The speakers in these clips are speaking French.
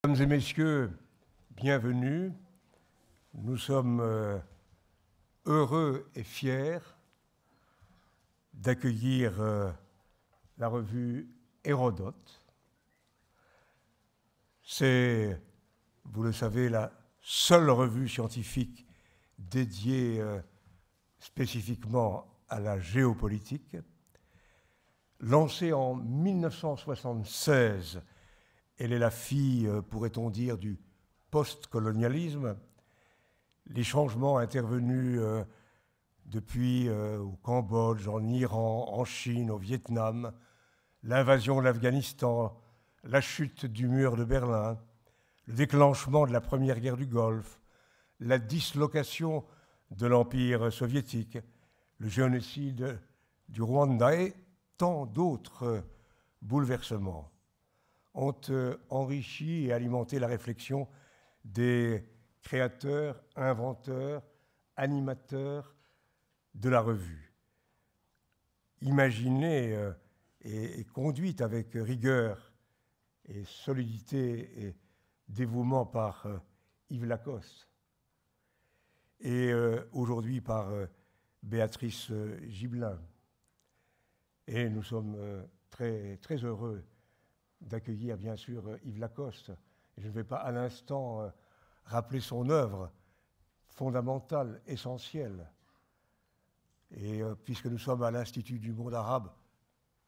Mesdames et messieurs, bienvenue. Nous sommes heureux et fiers d'accueillir la revue Hérodote. C'est, vous le savez, la seule revue scientifique dédiée spécifiquement à la géopolitique. Lancée en 1976, elle est la fille, pourrait-on dire, du post-colonialisme. Les changements intervenus depuis au Cambodge, en Iran, en Chine, au Vietnam, l'invasion de l'Afghanistan, la chute du mur de Berlin, le déclenchement de la Première Guerre du Golfe, la dislocation de l'Empire soviétique, le génocide du Rwanda et tant d'autres bouleversements ont enrichi et alimenté la réflexion des créateurs, inventeurs, animateurs de la revue. Imaginée et conduite avec rigueur et solidité et dévouement par Yves Lacoste et aujourd'hui par Béatrice Gibelin. Et nous sommes très, très heureux d'accueillir bien sûr Yves Lacoste. Je ne vais pas à l'instant rappeler son œuvre fondamentale, essentielle. Et puisque nous sommes à l'Institut du monde arabe,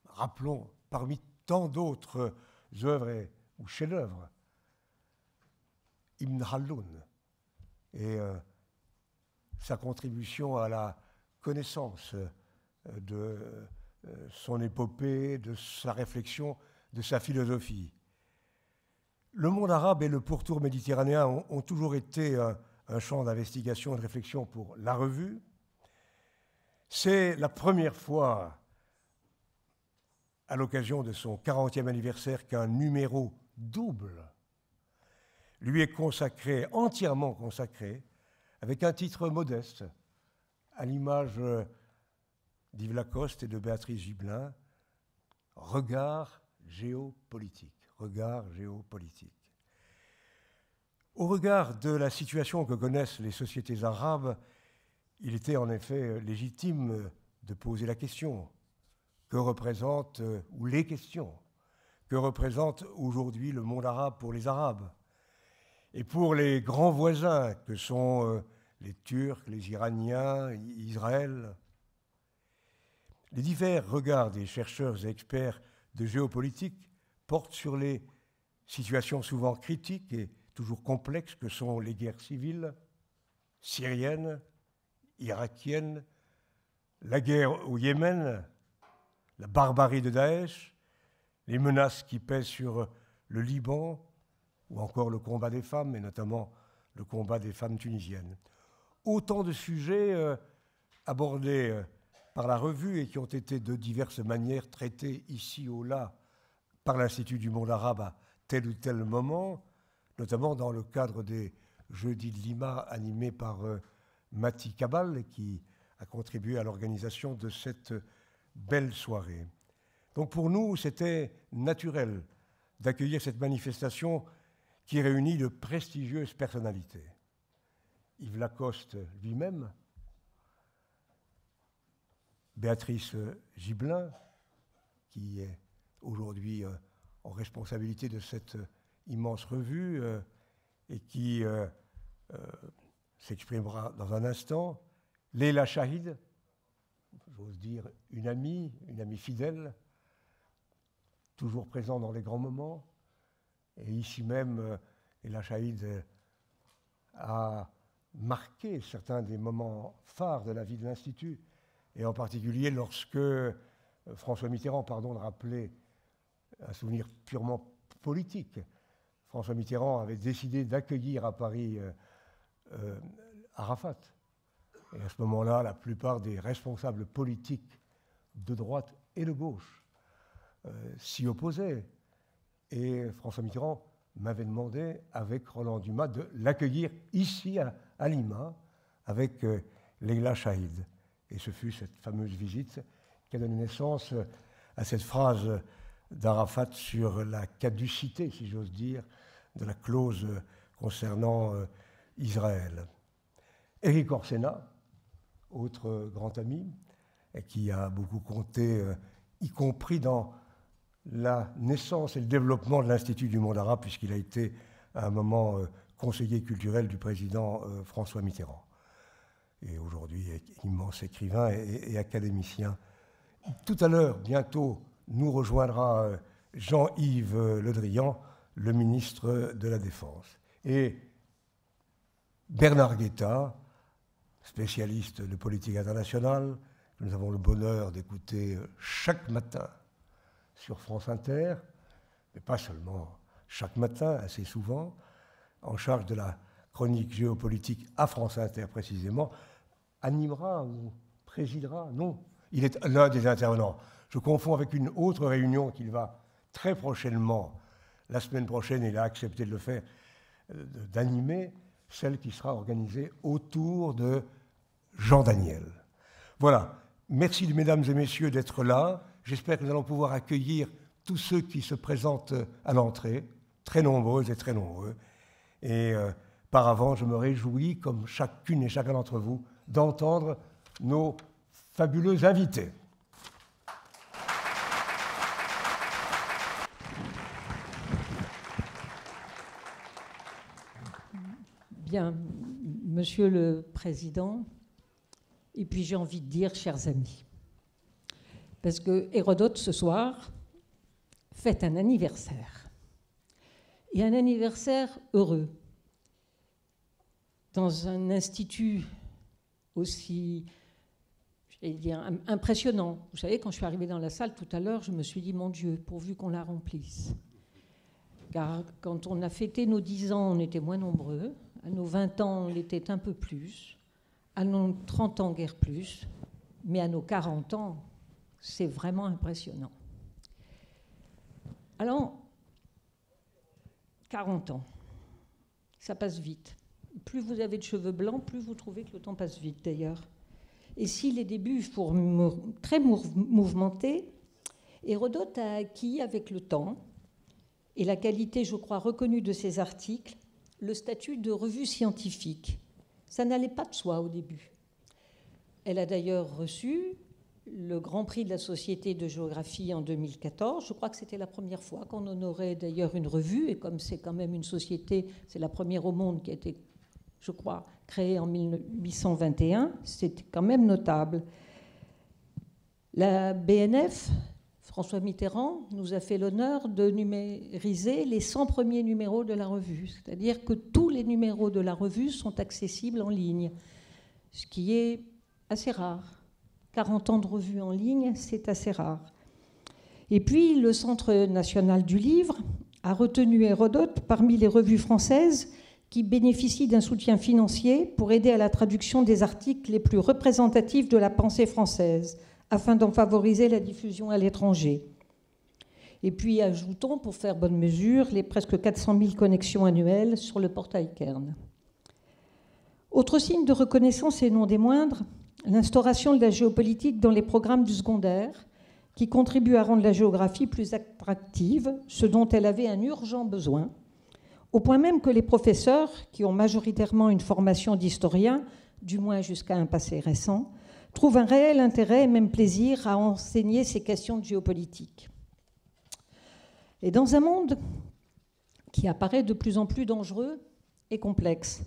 rappelons parmi tant d'autres œuvres ou chefs-d'œuvre, Ibn Khaldoun et sa contribution à la connaissance de son épopée, de sa réflexion, de sa philosophie. Le monde arabe et le pourtour méditerranéen ont toujours été un champ d'investigation et de réflexion pour la revue. C'est la première fois, à l'occasion de son 40e anniversaire, qu'un numéro double lui est consacré, entièrement consacré, avec un titre modeste, à l'image d'Yves Lacoste et de Béatrice Gibelin, Regard géopolitique. Regard géopolitique. Au regard de la situation que connaissent les sociétés arabes, il était en effet légitime de poser la question que représente, ou les questions, que représente aujourd'hui le monde arabe pour les Arabes et pour les grands voisins que sont les Turcs, les Iraniens, Israël. Les divers regards des chercheurs et experts de géopolitique portent sur les situations souvent critiques et toujours complexes que sont les guerres civiles, syriennes, irakiennes, la guerre au Yémen, la barbarie de Daesh, les menaces qui pèsent sur le Liban, ou encore le combat des femmes, et notamment le combat des femmes tunisiennes. Autant de sujets abordés par la revue et qui ont été de diverses manières traités ici ou là par l'Institut du monde arabe à tel ou tel moment, notamment dans le cadre des Jeudis de Lima animés par Mati Kabal, qui a contribué à l'organisation de cette belle soirée. Donc pour nous, c'était naturel d'accueillir cette manifestation qui réunit de prestigieuses personnalités. Yves Lacoste lui-même, Béatrice Gibelin, qui est aujourd'hui en responsabilité de cette immense revue et qui s'exprimera dans un instant, Leila Chahid, j'ose dire une amie fidèle, toujours présente dans les grands moments, et ici même, Leila Chahid a marqué certains des moments phares de la vie de l'Institut, et en particulier lorsque François Mitterrand, pardon de rappeler un souvenir purement politique, François Mitterrand avait décidé d'accueillir à Paris Arafat. Et à ce moment-là, la plupart des responsables politiques de droite et de gauche s'y opposaient. Et François Mitterrand m'avait demandé, avec Roland Dumas, de l'accueillir ici à Lima, avec Leila Chahid. Et ce fut cette fameuse visite qui a donné naissance à cette phrase d'Arafat sur la caducité, si j'ose dire, de la clause concernant Israël. Éric Orsena, autre grand ami, qui a beaucoup compté, y compris dans la naissance et le développement de l'Institut du monde arabe, puisqu'il a été à un moment conseiller culturel du président François Mitterrand. Et aujourd'hui, immense écrivain et académicien. Tout à l'heure, bientôt, nous rejoindra Jean-Yves Le Drian, le ministre de la Défense. Et Bernard Guetta, spécialiste de politique internationale, que nous avons le bonheur d'écouter chaque matin sur France Inter, mais pas seulement chaque matin, assez souvent, en charge de la chronique géopolitique à France Inter précisément, animera ou présidera, non, il est l'un des intervenants. Je confonds avec une autre réunion qu'il va très prochainement, la semaine prochaine, il a accepté de le faire, d'animer, celle qui sera organisée autour de Jean Daniel. Voilà, merci mesdames et messieurs d'être là. J'espère que nous allons pouvoir accueillir tous ceux qui se présentent à l'entrée, très nombreuses et très nombreux. Et par avant, je me réjouis, comme chacune et chacun d'entre vous, d'entendre nos fabuleux invités. Bien, Monsieur le Président, et puis j'ai envie de dire, chers amis, parce que Hérodote, ce soir, fête un anniversaire, et un anniversaire heureux, dans un institut aussi, j'allais dire, impressionnant. Vous savez, quand je suis arrivée dans la salle tout à l'heure, je me suis dit, mon Dieu, pourvu qu'on la remplisse. Car quand on a fêté nos 10 ans, on était moins nombreux. À nos 20 ans, on l'était un peu plus. À nos 30 ans, guère plus. Mais à nos 40 ans, c'est vraiment impressionnant. Alors, 40 ans, ça passe vite. Plus vous avez de cheveux blancs, plus vous trouvez que le temps passe vite, d'ailleurs. Et si les débuts furent très mouvementés, Hérodote a acquis avec le temps, et la qualité, je crois, reconnue de ses articles, le statut de revue scientifique. Ça n'allait pas de soi au début. Elle a d'ailleurs reçu le Grand Prix de la Société de géographie en 2014. Je crois que c'était la première fois qu'on honorait d'ailleurs une revue, et comme c'est quand même une société, c'est la première au monde qui a été, je crois, créée en 1821, c'était quand même notable. La BNF, François Mitterrand, nous a fait l'honneur de numériser les 100 premiers numéros de la revue, c'est-à-dire que tous les numéros de la revue sont accessibles en ligne, ce qui est assez rare. 40 ans de revue en ligne, c'est assez rare. Et puis, le Centre national du livre a retenu Hérodote parmi les revues françaises qui bénéficient d'un soutien financier pour aider à la traduction des articles les plus représentatifs de la pensée française, afin d'en favoriser la diffusion à l'étranger. Et puis, ajoutons, pour faire bonne mesure, les presque 400 000 connexions annuelles sur le portail Kern. Autre signe de reconnaissance et non des moindres, l'instauration de la géopolitique dans les programmes du secondaire, qui contribue à rendre la géographie plus attractive, ce dont elle avait un urgent besoin, au point même que les professeurs, qui ont majoritairement une formation d'historien, du moins jusqu'à un passé récent, trouvent un réel intérêt et même plaisir à enseigner ces questions de géopolitique. Et dans un monde qui apparaît de plus en plus dangereux et complexe,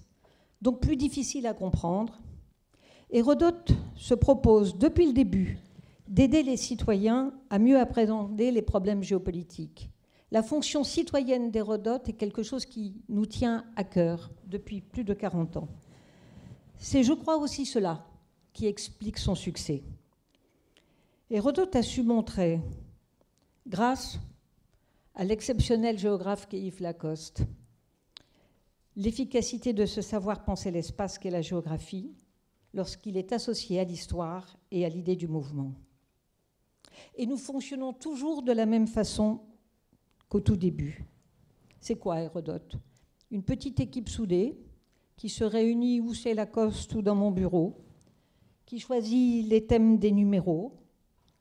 donc plus difficile à comprendre, Hérodote se propose depuis le début d'aider les citoyens à mieux appréhender les problèmes géopolitiques. La fonction citoyenne d'Hérodote est quelque chose qui nous tient à cœur depuis plus de 40 ans. C'est, je crois, aussi cela qui explique son succès. Hérodote a su montrer, grâce à l'exceptionnel géographe qu'est Yves Lacoste, l'efficacité de ce savoir penser l'espace qu'est la géographie lorsqu'il est associé à l'histoire et à l'idée du mouvement. Et nous fonctionnons toujours de la même façon qu'au tout début. C'est quoi Hérodote? Une petite équipe soudée qui se réunit où chez Lacoste ou dans mon bureau, qui choisit les thèmes des numéros,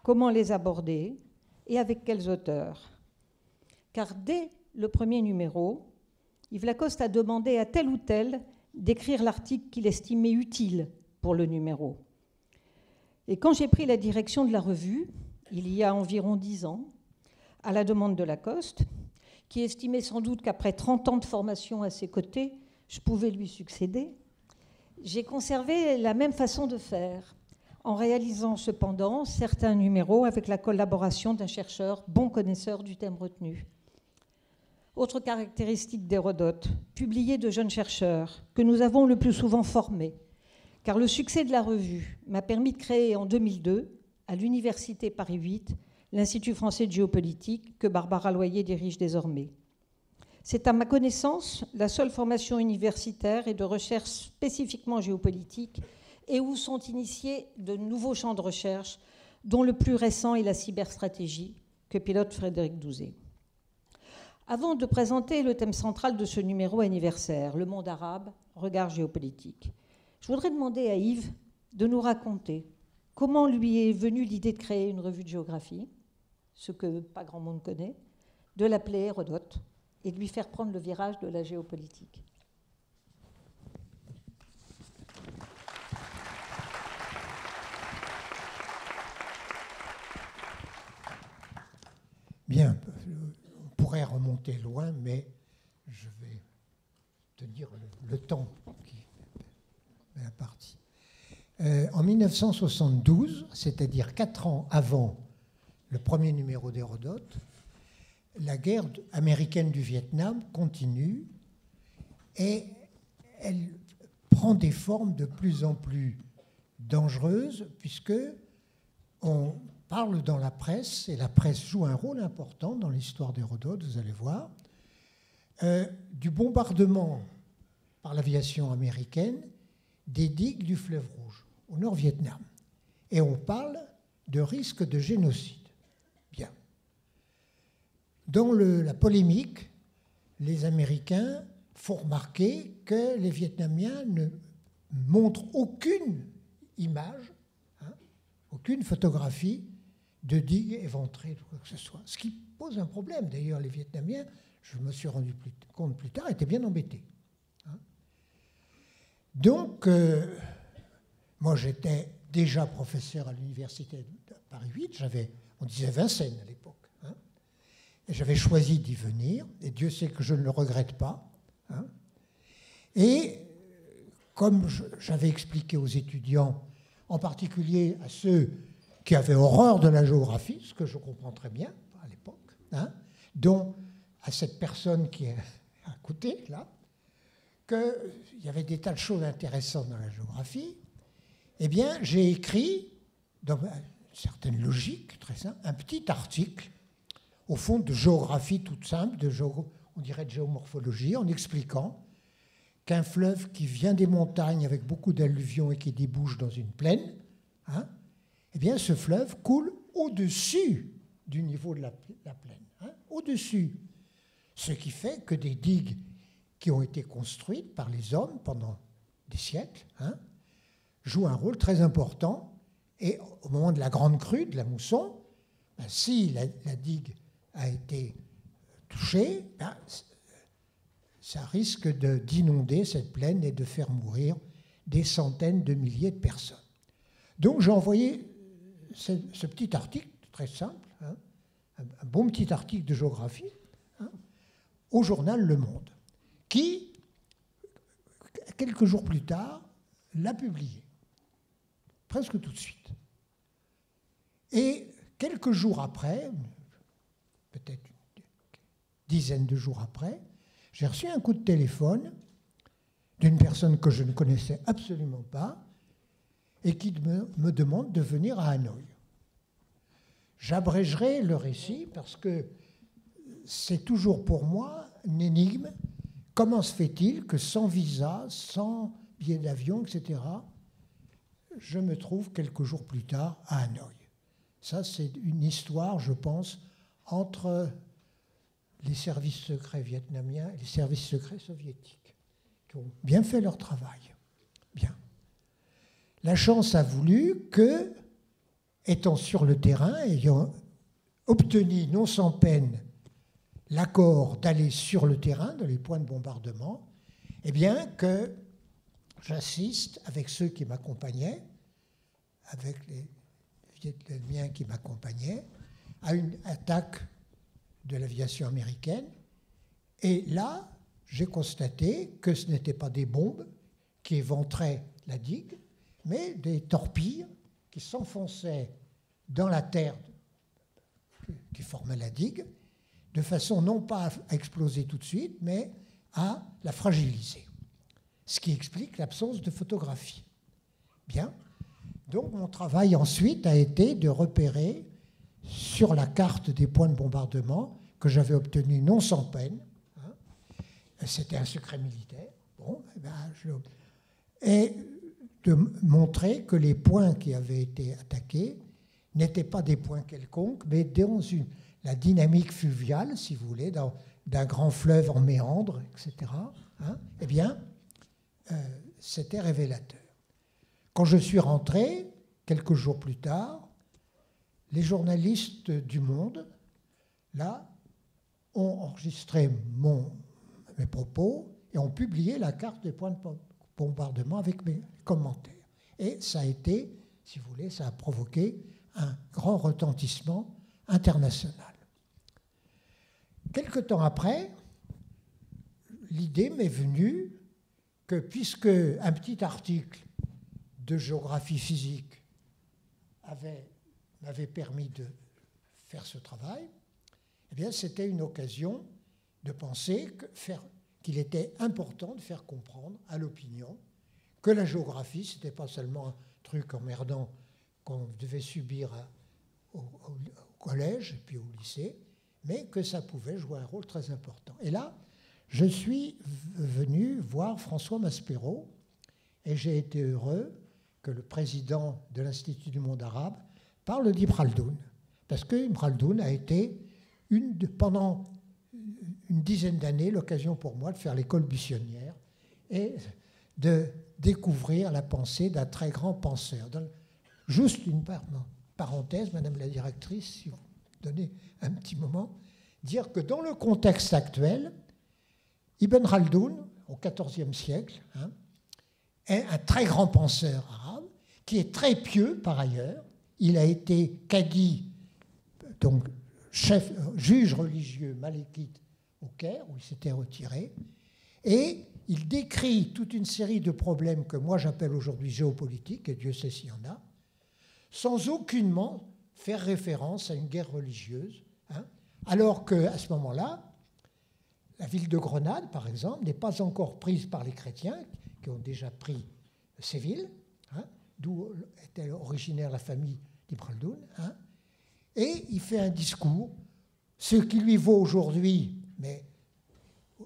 comment les aborder et avec quels auteurs. Car dès le premier numéro, Yves Lacoste a demandé à tel ou tel d'écrire l'article qu'il estimait utile pour le numéro. Et quand j'ai pris la direction de la revue, il y a environ 10 ans, à la demande de Lacoste, qui estimait sans doute qu'après 30 ans de formation à ses côtés, je pouvais lui succéder, j'ai conservé la même façon de faire, en réalisant cependant certains numéros avec la collaboration d'un chercheur bon connaisseur du thème retenu. Autre caractéristique d'Hérodote, publié de jeunes chercheurs que nous avons le plus souvent formés, car le succès de la revue m'a permis de créer en 2002, à l'Université Paris 8, l'Institut français de géopolitique que Barbara Loyer dirige désormais. C'est à ma connaissance la seule formation universitaire et de recherche spécifiquement géopolitique et où sont initiés de nouveaux champs de recherche, dont le plus récent est la cyberstratégie, que pilote Frédéric Douzet. Avant de présenter le thème central de ce numéro anniversaire, le monde arabe, regard géopolitique, je voudrais demander à Yves de nous raconter comment lui est venue l'idée de créer une revue de géographie, ce que pas grand monde connaît, de l'appeler Hérodote et de lui faire prendre le virage de la géopolitique. Bien, on pourrait remonter loin, mais je vais tenir le temps qui est imparti. En 1972, c'est-à-dire 4 ans avant le premier numéro d'Hérodote, la guerre américaine du Vietnam continue et elle prend des formes de plus en plus dangereuses puisque on parle dans la presse, et la presse joue un rôle important dans l'histoire d'Hérodote, vous allez voir, du bombardement par l'aviation américaine des digues du fleuve Rouge, au Nord-Vietnam. Et on parle de risque de génocide. Bien. Dans la polémique, les Américains font remarquer que les Vietnamiens ne montrent aucune image, aucune photographie de digues éventrées, de quoi que ce soit. Ce qui pose un problème. D'ailleurs, les Vietnamiens, je me suis rendu compte plus tard, étaient bien embêtés. Donc, moi, j'étais déjà professeur à l'université de Paris 8. On disait Vincennes à l'époque. Et j'avais choisi d'y venir. Et Dieu sait que je ne le regrette pas. Et comme j'avais expliqué aux étudiants, en particulier à ceux qui avaient horreur de la géographie, ce que je comprends très bien à l'époque, dont à cette personne qui est à côté, là, qu'il y avait des tas de choses intéressantes dans la géographie, eh bien, j'ai écrit, dans une certaine logique, très simple, un petit article, au fond, de géographie toute simple, on dirait de géomorphologie, en expliquant qu'un fleuve qui vient des montagnes avec beaucoup d'alluvions et qui débouche dans une plaine, eh bien, ce fleuve coule au-dessus du niveau de la plaine, au-dessus. Ce qui fait que des digues qui ont été construites par les hommes pendant des siècles jouent un rôle très important. Et au moment de la grande crue, de la mousson, si la digue a été touchée, ça risque d'inonder cette plaine et de faire mourir des centaines de milliers de personnes. Donc j'ai envoyé ce petit article, très simple, un bon petit article de géographie, au journal Le Monde, qui, quelques jours plus tard, l'a publié, presque tout de suite. Et quelques jours après, peut-être une dizaine de jours après, j'ai reçu un coup de téléphone d'une personne que je ne connaissais absolument pas et qui me demande de venir à Hanoï. J'abrégerai le récit parce que c'est toujours pour moi une énigme. Comment se fait-il que sans visa, sans billet d'avion, etc., je me trouve quelques jours plus tard à Hanoï? Ça, c'est une histoire, je pense, entre les services secrets vietnamiens et les services secrets soviétiques, qui ont bien fait leur travail. Bien. La chance a voulu que, étant sur le terrain, ayant obtenu non sans peine l'accord d'aller sur le terrain, dans les points de bombardement, eh bien que j'assiste avec ceux qui m'accompagnaient, avec les Vietnamiens qui m'accompagnaient, à une attaque de l'aviation américaine. Et là, j'ai constaté que ce n'étaient pas des bombes qui éventraient la digue, mais des torpilles qui s'enfonçaient dans la terre qui formait la digue, de façon non pas à exploser tout de suite, mais à la fragiliser. Ce qui explique l'absence de photographie. Bien. Donc mon travail ensuite a été de repérer sur la carte des points de bombardement que j'avais obtenu non sans peine, hein, c'était un secret militaire, bon, et de montrer que les points qui avaient été attaqués n'étaient pas des points quelconques, mais dans la dynamique fluviale, si vous voulez, d'un grand fleuve en méandre, etc. Hein, eh bien, c'était révélateur. Quand je suis rentré, quelques jours plus tard, les journalistes du Monde, là, ont enregistré mes propos et ont publié la carte des points de bombardement avec mes commentaires. Et ça a été, si vous voulez, ça a provoqué un grand retentissement international. Quelque temps après, l'idée m'est venue que puisque un petit article de géographie physique m'avait permis de faire ce travail, eh bien, c'était une occasion de penser qu'il était important de faire comprendre à l'opinion que la géographie, ce n'était pas seulement un truc emmerdant qu'on devait subir au collège et puis au lycée, mais que ça pouvait jouer un rôle très important. Et là, je suis venu voir François Maspero et j'ai été heureux que le président de l'Institut du monde arabe parle d'Ibn Khaldoun, parce que Ibn Khaldoun a été, pendant une dizaine d'années, l'occasion pour moi de faire l'école buissonnière et de découvrir la pensée d'un très grand penseur. Juste une parenthèse, Madame la directrice, si vous donnez un petit moment, dire que dans le contexte actuel, Ibn Khaldoun, au XIVe siècle, hein, est un très grand penseur arabe, qui est très pieux par ailleurs. Il a été cadi, donc juge religieux malékite au Caire, où il s'était retiré, et il décrit toute une série de problèmes que moi j'appelle aujourd'hui géopolitiques, et Dieu sait s'il y en a, sans aucunement faire référence à une guerre religieuse, hein, alors qu'à ce moment-là, la ville de Grenade, par exemple, n'est pas encore prise par les chrétiens, qui ont déjà pris ces villes, hein, d'où était originaire la famille d'Ibn Khaldoun, hein, et il fait un discours, ce qui lui vaut aujourd'hui, mais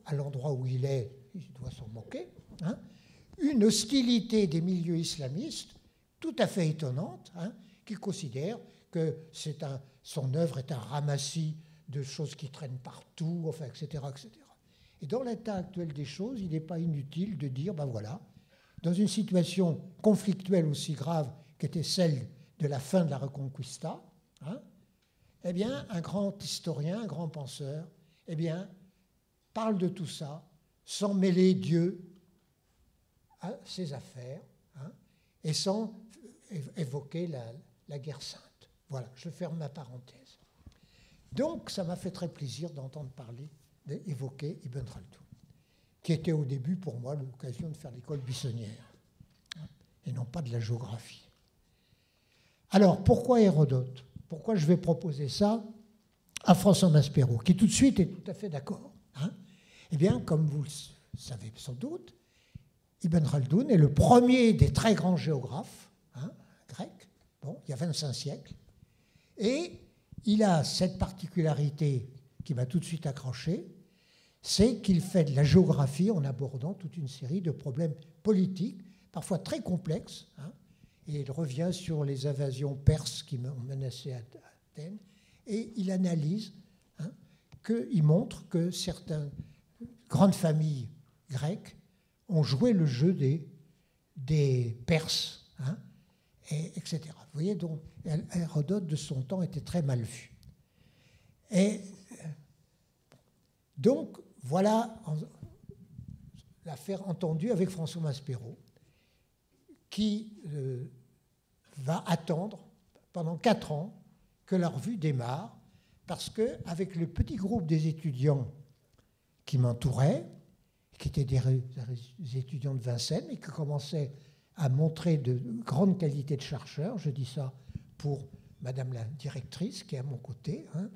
à l'endroit où il est, il doit s'en moquer, hein, une hostilité des milieux islamistes tout à fait étonnante, hein, qui considèrent que son œuvre est un ramassis de choses qui traînent partout, enfin, etc., etc. Et dans l'état actuel des choses, il n'est pas inutile de dire, ben voilà, dans une situation conflictuelle aussi grave qu'était celle de la fin de la Reconquista, hein, eh bien, un grand historien, un grand penseur, eh bien, parle de tout ça sans mêler Dieu à ses affaires, hein, et sans évoquer la guerre sainte. Voilà, je ferme ma parenthèse. Donc, ça m'a fait très plaisir d'entendre parler, d'évoquer Ibn Khaldoun, qui était au début pour moi l'occasion de faire l'école buissonnière, hein, et non pas de la géographie. Alors, pourquoi Hérodote ? Pourquoi je vais proposer ça à François Maspero, qui tout de suite est tout à fait d'accord, hein ? Eh bien, comme vous le savez sans doute, Ibn Khaldoun est le premier des très grands géographes, hein, grecs, bon, il y a 25 siècles, et il a cette particularité qui m'a tout de suite accroché, c'est qu'il fait de la géographie en abordant toute une série de problèmes politiques, parfois très complexes, hein, et il revient sur les invasions perses qui ont menacé Athènes, et il analyse, hein, il montre que certaines grandes familles grecques ont joué le jeu des Perses, hein, etc. Vous voyez, donc Hérodote de son temps était très mal vu. Et Donc, voilà l'affaire entendue avec François Maspero, qui va attendre pendant 4 ans que la revue démarre, parce qu'avec le petit groupe des étudiants qui m'entouraient, qui étaient des étudiants de Vincennes, et qui commençaient à montrer de grandes qualités de chercheurs, je dis ça pour Madame la directrice qui est à mon côté, hein,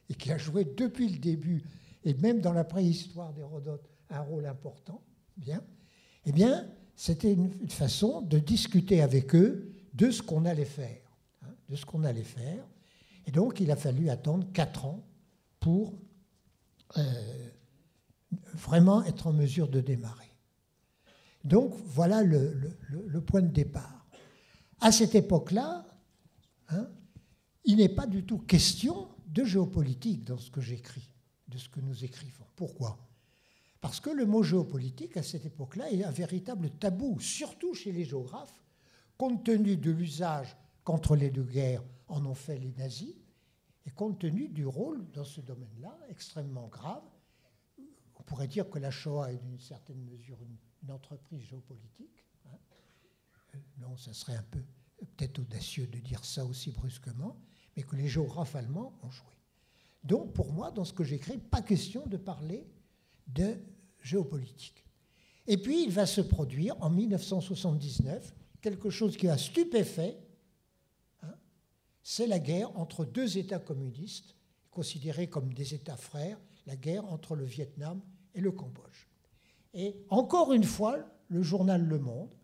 et qui a joué depuis le début, et même dans la préhistoire d'Hérodote, un rôle important, bien, eh bien, c'était une façon de discuter avec eux de ce qu'on allait faire. Hein, de ce qu'on allait faire. Et donc, il a fallu attendre 4 ans pour vraiment être en mesure de démarrer. Donc, voilà le point de départ. À cette époque-là, hein, il n'est pas du tout question de géopolitique dans ce que j'écris, de ce que nous écrivons. Pourquoi ? Parce que le mot géopolitique, à cette époque-là, est un véritable tabou, surtout chez les géographes, compte tenu de l'usage qu'entre les 2 guerres en ont fait les nazis, et compte tenu du rôle dans ce domaine-là extrêmement grave. On pourrait dire que la Shoah est d'une certaine mesure une entreprise géopolitique. Hein. Non, ça serait un peu peut-être audacieux de dire ça aussi brusquement, mais que les géographes allemands ont joué. Donc, pour moi, dans ce que j'écris, pas question de parler de géopolitique. Et puis, il va se produire en 1979 quelque chose qui a stupéfait, hein, c'est la guerre entre 2 États communistes, considérés comme des États frères, la guerre entre le Vietnam et le Cambodge. Et encore une fois, le journal Le Monde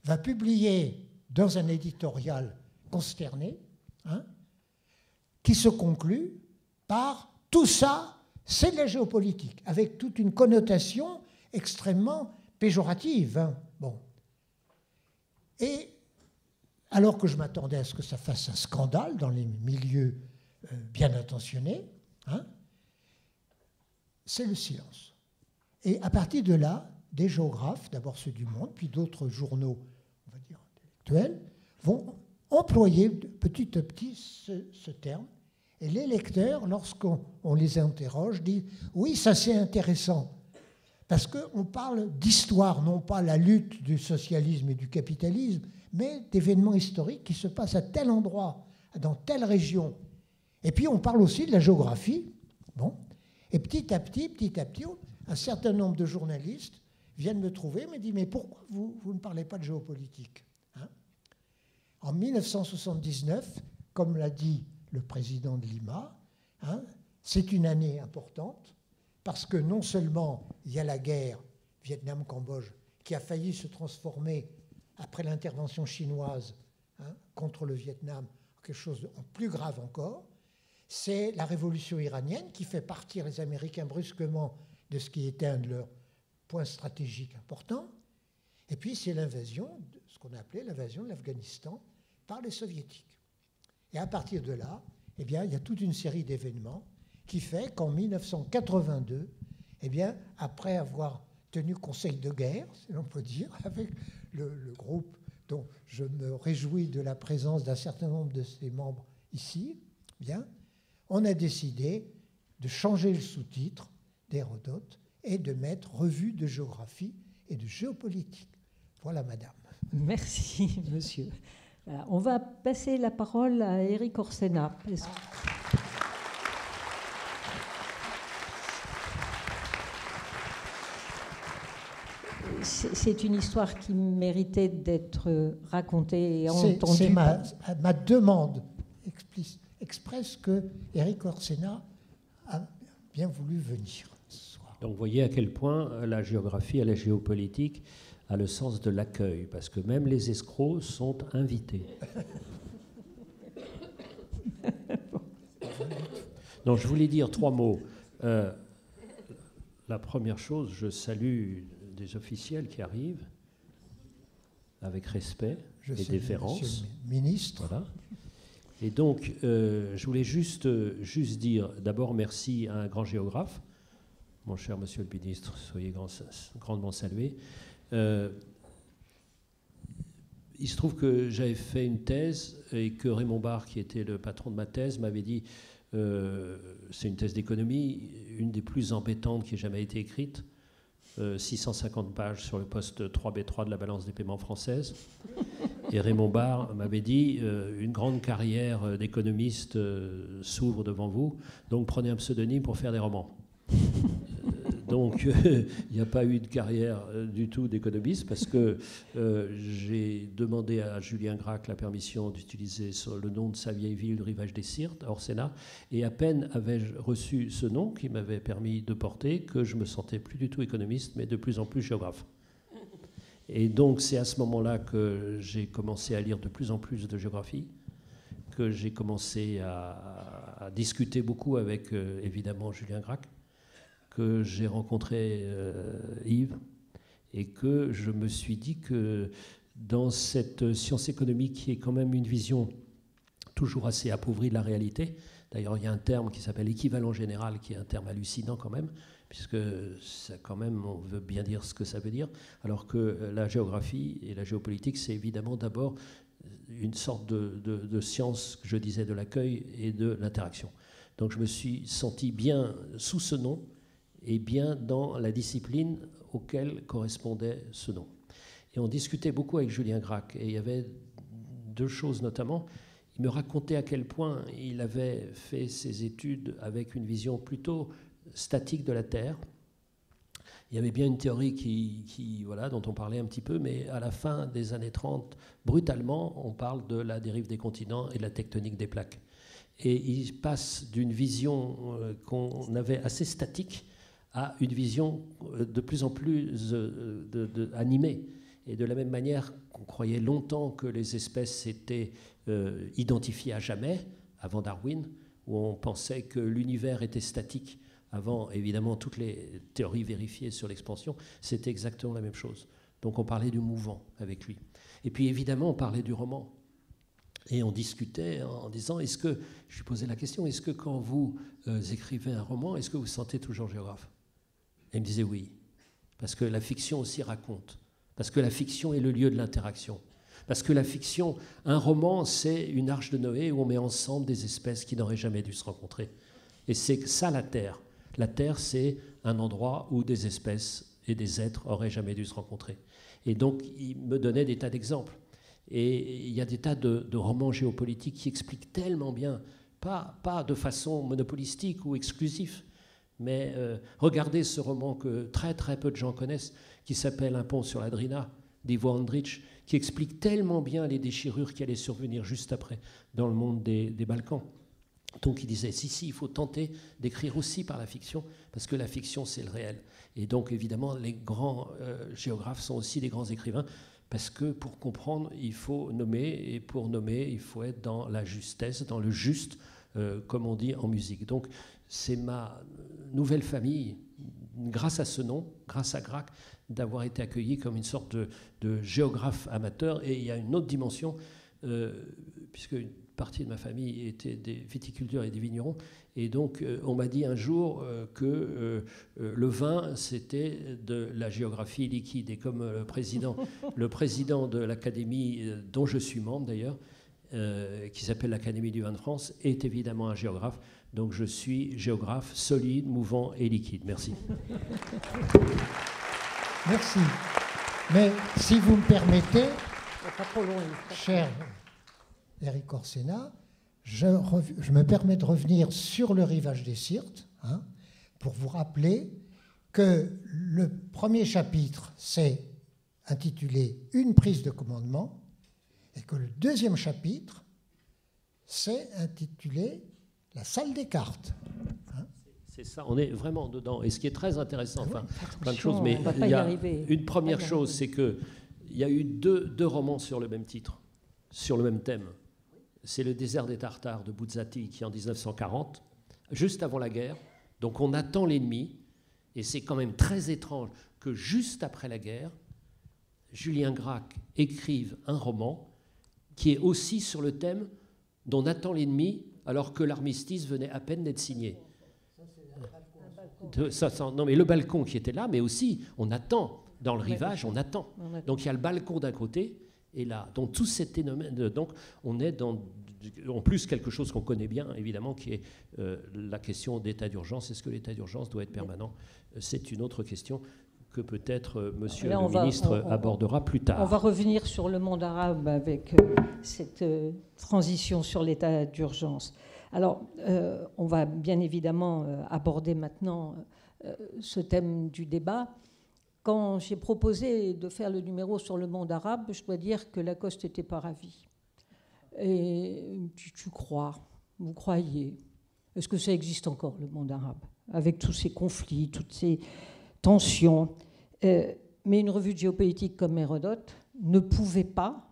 va publier dans un éditorial consterné, hein, qui se conclut par « tout ça, c'est de la géopolitique », avec toute une connotation extrêmement péjorative. Hein. Bon. Et alors que je m'attendais à ce que ça fasse un scandale dans les milieux bien intentionnés, hein, c'est le silence. Et à partir de là, des géographes, d'abord ceux du Monde, puis d'autres journaux, on va dire intellectuels, vont employer petit à petit ce terme. Et les lecteurs, lorsqu'on les interroge, disent « oui, ça c'est intéressant ». Parce qu'on parle d'histoire, non pas la lutte du socialisme et du capitalisme, mais d'événements historiques qui se passent à tel endroit, dans telle région. Et puis on parle aussi de la géographie. Bon. Et petit à petit, un certain nombre de journalistes viennent me trouver et me disent « mais pourquoi vous ne parlez pas de géopolitique, hein ?» En 1979, comme l'a dit le président de l'IMA, hein, c'est une année importante, parce que non seulement il y a la guerre Vietnam-Cambodge qui a failli se transformer après l'intervention chinoise, hein, contre le Vietnam en quelque chose de plus grave encore, c'est la révolution iranienne qui fait partir les Américains brusquement de ce qui était un de leurs points stratégiques importants, et puis c'est l'invasion, ce qu'on a appelé l'invasion de l'Afghanistan par les Soviétiques. Et à partir de là, eh bien, il y a toute une série d'événements qui fait qu'en 1982, eh bien, après avoir tenu conseil de guerre, si l'on peut dire, avec le groupe dont je me réjouis de la présence d'un certain nombre de ses membres ici, bien, on a décidé de changer le sous-titre d'Hérodote et de mettre revue de géographie et de géopolitique. Voilà, madame. Merci, monsieur. Voilà, on va passer la parole à Éric Orsena. C'est une histoire qui méritait d'être racontée et entendue. C'est ma demande expresse que Éric Orsena a bien voulu venir ce soir. Donc vous voyez à quel point la géographie et la géopolitique a le sens de l'accueil, parce que même les escrocs sont invités. Donc je voulais dire 3 mots. La première chose, je salue des officiels qui arrivent avec respect et déférence. Monsieur le ministre. Voilà. Et donc, je voulais juste dire d'abord merci à un grand géographe, mon cher monsieur le ministre, soyez grandement salué. Il se trouve que j'avais fait une thèse et que Raymond Barre, qui était le patron de ma thèse, m'avait dit C'est une thèse d'économie, une des plus embêtantes qui ait jamais été écrite. 650 pages sur le poste 3B3 de la balance des paiements française. Et Raymond Barre m'avait dit une grande carrière d'économiste s'ouvre devant vous, donc prenez un pseudonyme pour faire des romans. Donc il n'y a pas eu de carrière du tout d'économiste parce que j'ai demandé à Julien Gracq la permission d'utiliser le nom de sa vieille ville, Rivage des Syrtes, hors Sénat, et à peine avais-je reçu ce nom qui m'avait permis de porter que je me sentais plus du tout économiste, mais de plus en plus géographe. Et donc c'est à ce moment-là que j'ai commencé à lire de plus en plus de géographie, que j'ai commencé à discuter beaucoup avec évidemment Julien Gracq, que j'ai rencontré Yves, et que je me suis dit que dans cette science économique qui est quand même une vision toujours assez appauvrie de la réalité, d'ailleurs il y a un terme qui s'appelle équivalent général, qui est un terme hallucinant quand même, puisque ça quand même, on veut bien dire ce que ça veut dire, alors que la géographie et la géopolitique, c'est évidemment d'abord une sorte de science, je disais, de l'accueil et de l'interaction. Donc je me suis senti bien sous ce nom, et bien dans la discipline auquel correspondait ce nom. Et on discutait beaucoup avec Julien Gracq, et il y avait deux choses notamment. Il me racontait à quel point il avait fait ses études avec une vision plutôt statique de la Terre. Il y avait bien une théorie voilà, dont on parlait un petit peu, mais à la fin des années 30, brutalement, on parle de la dérive des continents et de la tectonique des plaques. Et il passe d'une vision qu'on avait assez statique à une vision de plus en plus animée. Et de la même manière qu'on croyait longtemps que les espèces étaient identifiées à jamais, avant Darwin, où on pensait que l'univers était statique, avant évidemment toutes les théories vérifiées sur l'expansion, c'était exactement la même chose. Donc on parlait du mouvant avec lui. Et puis évidemment on parlait du roman. Et on discutait en disant, je lui posais la question, est-ce que quand vous écrivez un roman, est-ce que vous vous sentez toujours géographe ? Et il me disait oui, parce que la fiction aussi raconte, parce que la fiction est le lieu de l'interaction, parce que la fiction, un roman, c'est une arche de Noé où on met ensemble des espèces qui n'auraient jamais dû se rencontrer. Et c'est ça la Terre. La Terre, c'est un endroit où des espèces et des êtres auraient jamais dû se rencontrer. Et donc, il me donnait des tas d'exemples. Et il y a des tas de romans géopolitiques qui expliquent tellement bien, pas de façon monopolistique ou exclusive, mais regardez ce roman que très très peu de gens connaissent, qui s'appelle Un pont sur la Drina, d'Ivo Andrić, qui explique tellement bien les déchirures qui allaient survenir juste après dans le monde des Balkans. Donc il disait, si, il faut tenter d'écrire aussi par la fiction, parce que la fiction, c'est le réel. Et donc évidemment, les grands géographes sont aussi des grands écrivains, parce que pour comprendre, il faut nommer, et pour nommer, il faut être dans la justesse, dans le juste, comme on dit en musique. Donc c'est ma nouvelle famille, grâce à ce nom, grâce à Gracq, d'avoir été accueilli comme une sorte de géographe amateur. Et il y a une autre dimension, puisque une partie de ma famille était des viticulteurs et des vignerons, et donc on m'a dit un jour que le vin, c'était de la géographie liquide. Et comme le président de l'Académie, dont je suis membre d'ailleurs, qui s'appelle l'Académie du vin de France, est évidemment un géographe. Donc je suis géographe solide, mouvant et liquide. Merci. Merci. Mais si vous me permettez, cher Éric Orsena, je me permets de revenir sur le Rivage des Syrtes, pour vous rappeler que le premier chapitre, c'est intitulé « Une prise de commandement », et que le deuxième chapitre, c'est intitulé « La salle des cartes ». C'est ça, on est vraiment dedans. Et ce qui est très intéressant, enfin, plein de choses, on mais va pas il y a une on première va pas y chose, arriver. c'est qu'il y a eu deux romans sur le même titre, sur le même thème. C'est Le désert des Tartares de Buzzati, qui est en 1940, juste avant la guerre. Donc on attend l'ennemi, et c'est quand même très étrange que juste après la guerre, Julien Gracq écrive un roman qui est aussi sur le thème d'on attend l'ennemi alors que l'armistice venait à peine d'être signé. Non, mais le balcon qui était là, mais aussi on attend dans le rivage, on attend. Donc il y a le balcon d'un côté est là. Donc tout cet phénomène, donc on est dans, en plus, quelque chose qu'on connaît bien, évidemment, qui est la question d'état d'urgence. Est-ce que l'état d'urgence doit être permanent? C'est une autre question que peut-être Monsieur le ministre abordera plus tard. On va revenir sur le monde arabe avec cette transition sur l'état d'urgence. Alors, on va bien évidemment aborder maintenant ce thème du débat. Quand j'ai proposé de faire le numéro sur le monde arabe, je dois dire que Lacoste n'était pas ravi. Et tu crois, vous croyez, est-ce que ça existe encore, le monde arabe, avec tous ces conflits, toutes ces tensions? Mais une revue de géopolitique comme Hérodote ne pouvait pas,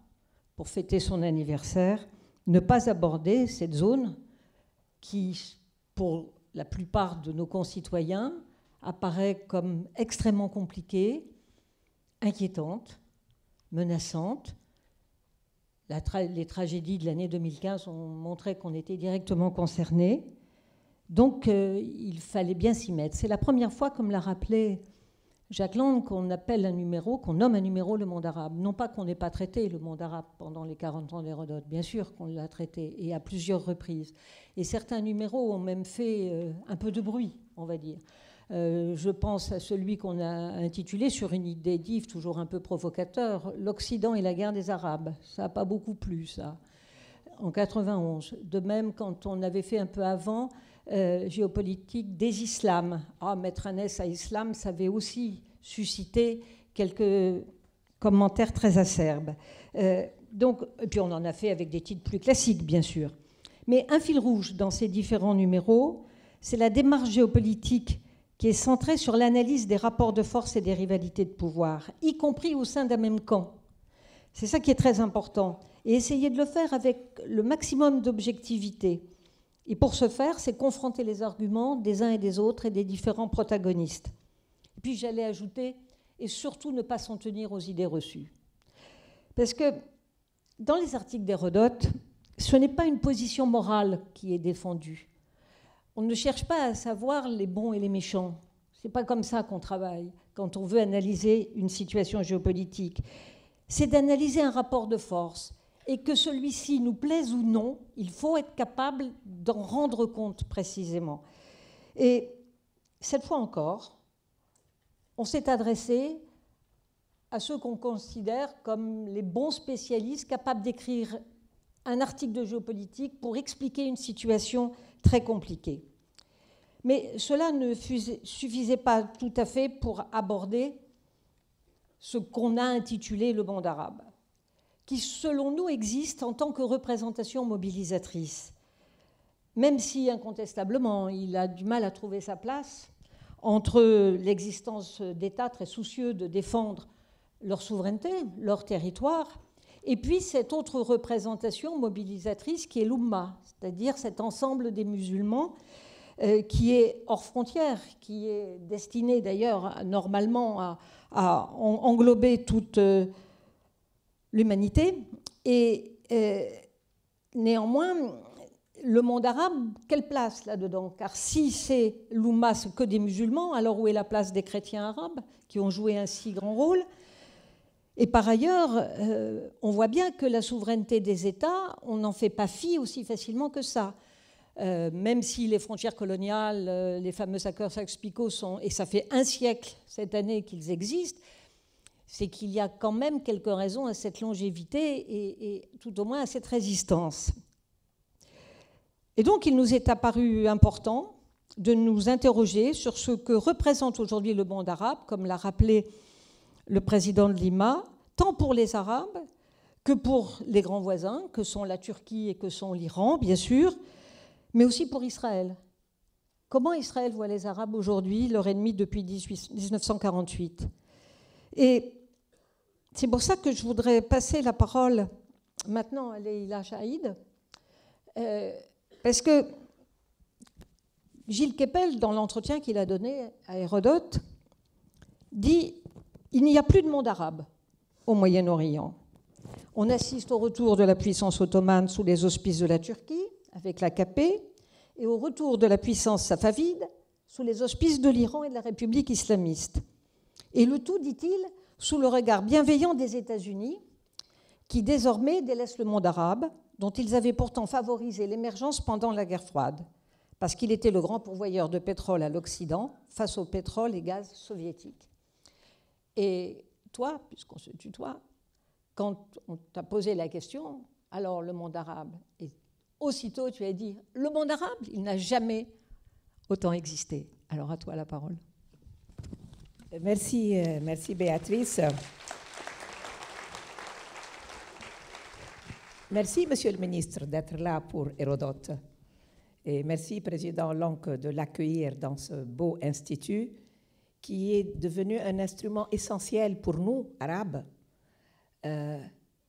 pour fêter son anniversaire, ne pas aborder cette zone qui, pour la plupart de nos concitoyens, apparaît comme extrêmement compliquée, inquiétante, menaçante. Les tragédies de l'année 2015 ont montré qu'on était directement concernés. Donc, il fallait bien s'y mettre. C'est la première fois, comme l'a rappelé Jacques Land, qu'on nomme un numéro le monde arabe. Non pas qu'on n'ait pas traité le monde arabe pendant les 40 ans d'Hérodote, bien sûr qu'on l'a traité, et à plusieurs reprises. Et certains numéros ont même fait un peu de bruit, on va dire. Je pense à celui qu'on a intitulé, sur une idée d'Yves, toujours un peu provocateur, « L'Occident et la guerre des Arabes ». Ça n'a pas beaucoup plu, ça, en 91. De même, quand on avait fait un peu avant géopolitique des islams. Mettre un S à islam, ça avait aussi suscité quelques commentaires très acerbes. Et puis on en a fait avec des titres plus classiques, bien sûr. Mais un fil rouge dans ces différents numéros, c'est la démarche géopolitique qui est centrée sur l'analyse des rapports de force et des rivalités de pouvoir, y compris au sein d'un même camp. C'est ça qui est très important. Et essayer de le faire avec le maximum d'objectivité. Et pour ce faire, c'est confronter les arguments des uns et des autres et des différents protagonistes. Et puis j'allais ajouter, et surtout ne pas s'en tenir aux idées reçues. Parce que dans les articles d'Hérodote, ce n'est pas une position morale qui est défendue. On ne cherche pas à savoir les bons et les méchants. Ce n'est pas comme ça qu'on travaille quand on veut analyser une situation géopolitique. C'est d'analyser un rapport de force. Et que celui-ci nous plaise ou non, il faut être capable d'en rendre compte précisément. Et cette fois encore, on s'est adressé à ceux qu'on considère comme les bons spécialistes capables d'écrire un article de géopolitique pour expliquer une situation très compliquée. Mais cela ne suffisait pas tout à fait pour aborder ce qu'on a intitulé le monde arabe, qui, selon nous, existe en tant que représentation mobilisatrice, même si, incontestablement, il a du mal à trouver sa place entre l'existence d'États très soucieux de défendre leur souveraineté, leur territoire, et puis cette autre représentation mobilisatrice qui est l'Oumma, c'est-à-dire cet ensemble des musulmans qui est hors frontières, qui est destiné d'ailleurs normalement à englober toute l'humanité. Et néanmoins, le monde arabe, quelle place là-dedans? Car si c'est l'Oumma, c'est que des musulmans, alors où est la place des chrétiens arabes qui ont joué un si grand rôle? Et par ailleurs, on voit bien que la souveraineté des États, on n'en fait pas fi aussi facilement que ça. Même si les frontières coloniales, les fameux accords Sykes-Picot sont, et ça fait un siècle cette année qu'ils existent, c'est qu'il y a quand même quelques raisons à cette longévité et tout au moins à cette résistance. Et donc, il nous est apparu important de nous interroger sur ce que représente aujourd'hui le monde arabe, comme l'a rappelé le président de Lima, tant pour les Arabes que pour les grands voisins, que sont la Turquie et que sont l'Iran, bien sûr, mais aussi pour Israël. Comment Israël voit les Arabes aujourd'hui, leur ennemi depuis 1948 ? Et c'est pour ça que je voudrais passer la parole maintenant à Leïla Chaïd, parce que Gilles Kepel, dans l'entretien qu'il a donné à Hérodote, dit « Il n'y a plus de monde arabe au Moyen-Orient. On assiste au retour de la puissance ottomane sous les auspices de la Turquie, avec l'AKP, et au retour de la puissance safavide sous les auspices de l'Iran et de la République islamiste. Et le tout, dit-il, sous le regard bienveillant des États-Unis, qui désormais délaissent le monde arabe, dont ils avaient pourtant favorisé l'émergence pendant la guerre froide, parce qu'il était le grand pourvoyeur de pétrole à l'Occident face au pétrole et gaz soviétiques. Et toi, puisqu'on se tutoie, quand on t'a posé la question, alors le monde arabe, et aussitôt tu as dit, le monde arabe, il n'a jamais autant existé. Alors à toi la parole. Merci, merci Béatrice. Merci, Monsieur le Ministre, d'être là pour Hérodote. Et merci, Président Lanque, de l'accueillir dans ce beau institut qui est devenu un instrument essentiel pour nous, Arabes,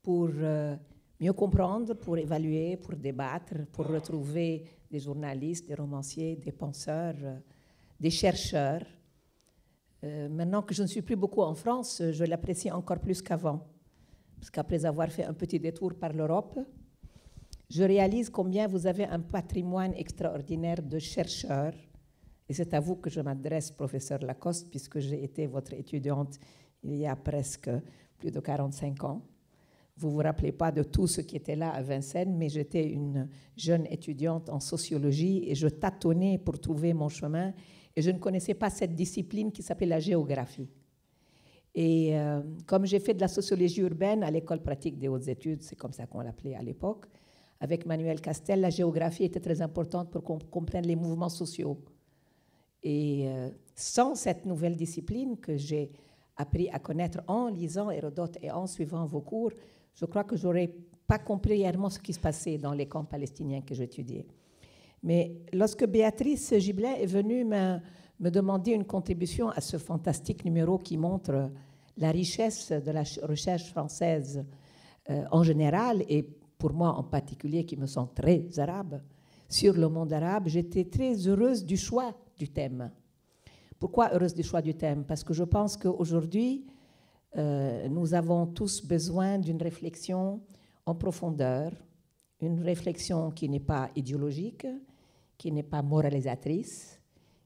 pour mieux comprendre, pour évaluer, pour débattre, pour retrouver des journalistes, des romanciers, des penseurs, des chercheurs. Maintenant que je ne suis plus beaucoup en France, je l'apprécie encore plus qu'avant. Parce qu'après avoir fait un petit détour par l'Europe, je réalise combien vous avez un patrimoine extraordinaire de chercheurs. Et c'est à vous que je m'adresse, professeur Lacoste, puisque j'ai été votre étudiante il y a presque plus de 45 ans. Vous ne vous rappelez pas de tout ce qui était là à Vincennes, mais j'étais une jeune étudiante en sociologie et je tâtonnais pour trouver mon chemin. Et je ne connaissais pas cette discipline qui s'appelle la géographie. Et comme j'ai fait de la sociologie urbaine à l'école pratique des hautes études, c'est comme ça qu'on l'appelait à l'époque, avec Manuel Castel, la géographie était très importante pour qu'on comprenne les mouvements sociaux. Et sans cette nouvelle discipline que j'ai appris à connaître en lisant Hérodote et en suivant vos cours, je crois que je n'aurais pas compris réellement ce qui se passait dans les camps palestiniens que j'étudiais. Mais lorsque Béatrice Gibelin est venue me demander une contribution à ce fantastique numéro qui montre la richesse de la recherche française en général, et pour moi en particulier, qui me sens très arabe, sur le monde arabe, j'étais très heureuse du choix du thème. Pourquoi heureuse du choix du thème? Parce que je pense qu'aujourd'hui, nous avons tous besoin d'une réflexion en profondeur, une réflexion qui n'est pas idéologique, qui n'est pas moralisatrice,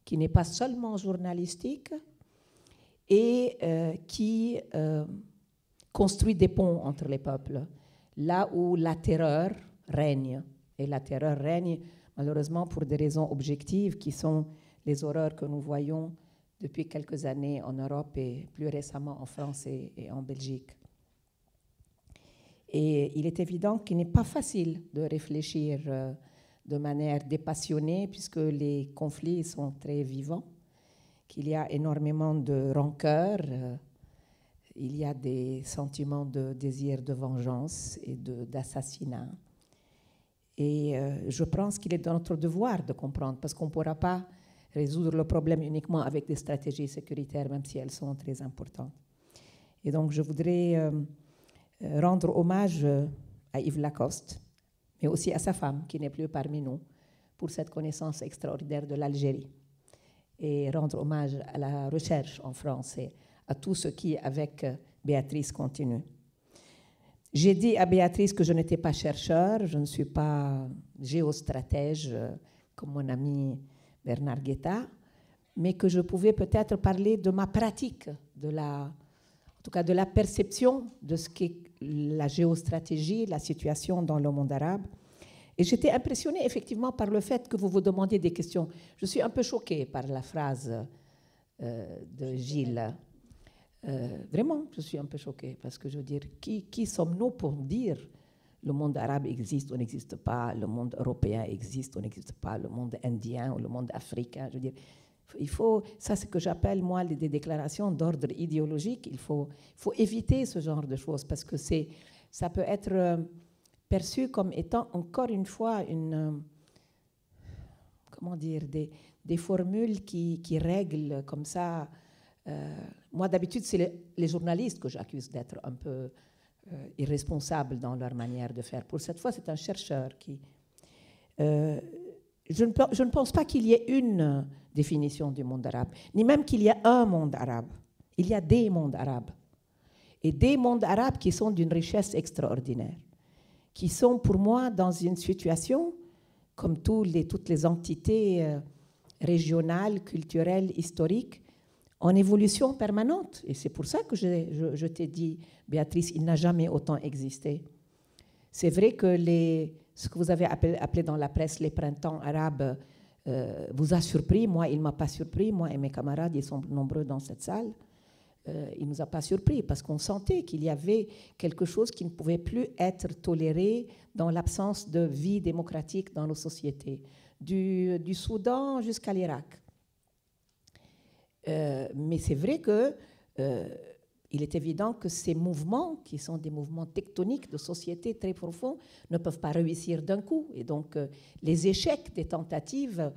qui n'est pas seulement journalistique et qui construit des ponts entre les peuples, là où la terreur règne. Et la terreur règne malheureusement pour des raisons objectives qui sont les horreurs que nous voyons depuis quelques années en Europe et plus récemment en France et en Belgique. Et il est évident qu'il n'est pas facile de réfléchir de manière dépassionnée puisque les conflits sont très vivants, qu'il y a énormément de rancœur, il y a des sentiments de désir de vengeance et d'assassinat. Et je pense qu'il est de notre devoir de comprendre parce qu'on ne pourra pas résoudre le problème uniquement avec des stratégies sécuritaires, même si elles sont très importantes. Et donc, je voudrais rendre hommage à Yves Lacoste, mais aussi à sa femme, qui n'est plus parmi nous, pour cette connaissance extraordinaire de l'Algérie. Et rendre hommage à la recherche en France et à tout ce qui, avec Béatrice, continue. J'ai dit à Béatrice que je n'étais pas chercheur, je ne suis pas géostratège comme mon ami Bernard Guetta, mais que je pouvais peut-être parler de ma pratique, en tout cas de la perception de ce qu'est la géostratégie, la situation dans le monde arabe. Et j'étais impressionnée effectivement par le fait que vous vous demandiez des questions. Je suis un peu choquée par la phrase de Gilles. Vraiment, je suis un peu choquée parce que je veux dire, qui sommes-nous pour dire le monde arabe existe ou n'existe pas, le monde européen existe ou n'existe pas, le monde indien ou le monde africain. Je veux dire, il faut, ça c'est ce que j'appelle moi des déclarations d'ordre idéologique. Il faut éviter ce genre de choses parce que ça peut être perçu comme étant encore une fois comment dire, des formules qui règlent comme ça. Moi d'habitude c'est les journalistes que j'accuse d'être un peu irresponsables dans leur manière de faire. Pour cette fois, c'est un chercheur qui... je ne pense pas qu'il y ait une définition du monde arabe, ni même qu'il y a un monde arabe. Il y a des mondes arabes. Et des mondes arabes qui sont d'une richesse extraordinaire, qui sont pour moi dans une situation, comme toutes les entités régionales, culturelles, historiques, en évolution permanente. Et c'est pour ça que je t'ai dit, Béatrice, il n'a jamais autant existé. C'est vrai que ce que vous avez appelé dans la presse les printemps arabes vous a surpris. Moi, il ne m'a pas surpris. Moi et mes camarades, ils sont nombreux dans cette salle. Il ne nous a pas surpris parce qu'on sentait qu'il y avait quelque chose qui ne pouvait plus être toléré dans l'absence de vie démocratique dans nos sociétés, du Soudan jusqu'à l'Irak. Mais c'est vrai qu'il est évident que ces mouvements, qui sont des mouvements tectoniques de sociétés très profonds, ne peuvent pas réussir d'un coup. Et donc, les échecs des tentatives,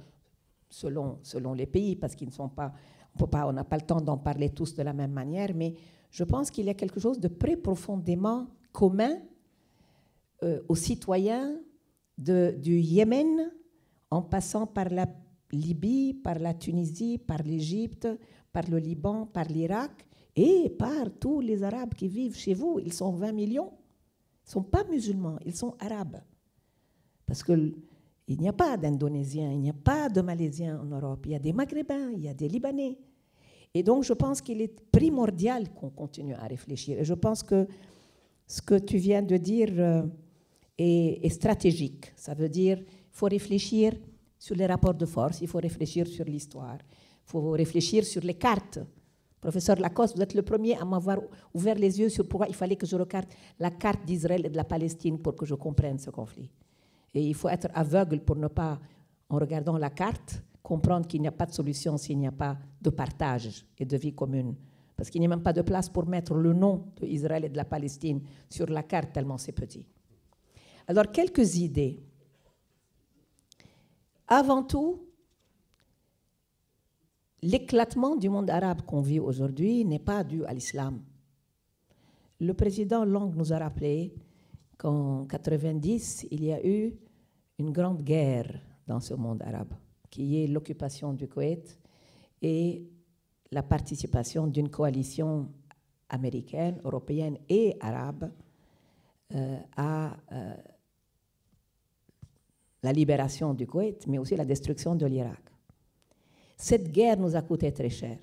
selon les pays, parce qu'ils ne sont pas... On n'a pas le temps d'en parler tous de la même manière, mais je pense qu'il y a quelque chose de très profondément commun aux citoyens du Yémen, en passant par la Libye, par la Tunisie, par l'Égypte, par le Liban, par l'Irak, et par tous les Arabes qui vivent chez vous. Ils sont 20 millions. Ils ne sont pas musulmans, ils sont arabes. Parce qu'il n'y a pas d'Indonésiens, il n'y a pas de Malaisiens en Europe. Il y a des Maghrébins, il y a des Libanais. Et donc, je pense qu'il est primordial qu'on continue à réfléchir. Et je pense que ce que tu viens de dire est stratégique. Ça veut dire qu'il faut réfléchir sur les rapports de force, il faut réfléchir sur l'histoire, il faut réfléchir sur les cartes. Professeur Lacoste, vous êtes le premier à m'avoir ouvert les yeux sur pourquoi il fallait que je regarde la carte d'Israël et de la Palestine pour que je comprenne ce conflit. Et il faut être aveugle pour ne pas, en regardant la carte, comprendre qu'il n'y a pas de solution s'il n'y a pas de partage et de vie commune. Parce qu'il n'y a même pas de place pour mettre le nom d'Israël et de la Palestine sur la carte, tellement c'est petit. Alors, quelques idées. Avant tout, l'éclatement du monde arabe qu'on vit aujourd'hui n'est pas dû à l'islam. Le président Long nous a rappelé qu'en 1990, il y a eu une grande guerre dans ce monde arabe, qui est l'occupation du Koweït et la participation d'une coalition américaine, européenne et arabe à la libération du Koweït, mais aussi la destruction de l'Irak. Cette guerre nous a coûté très cher,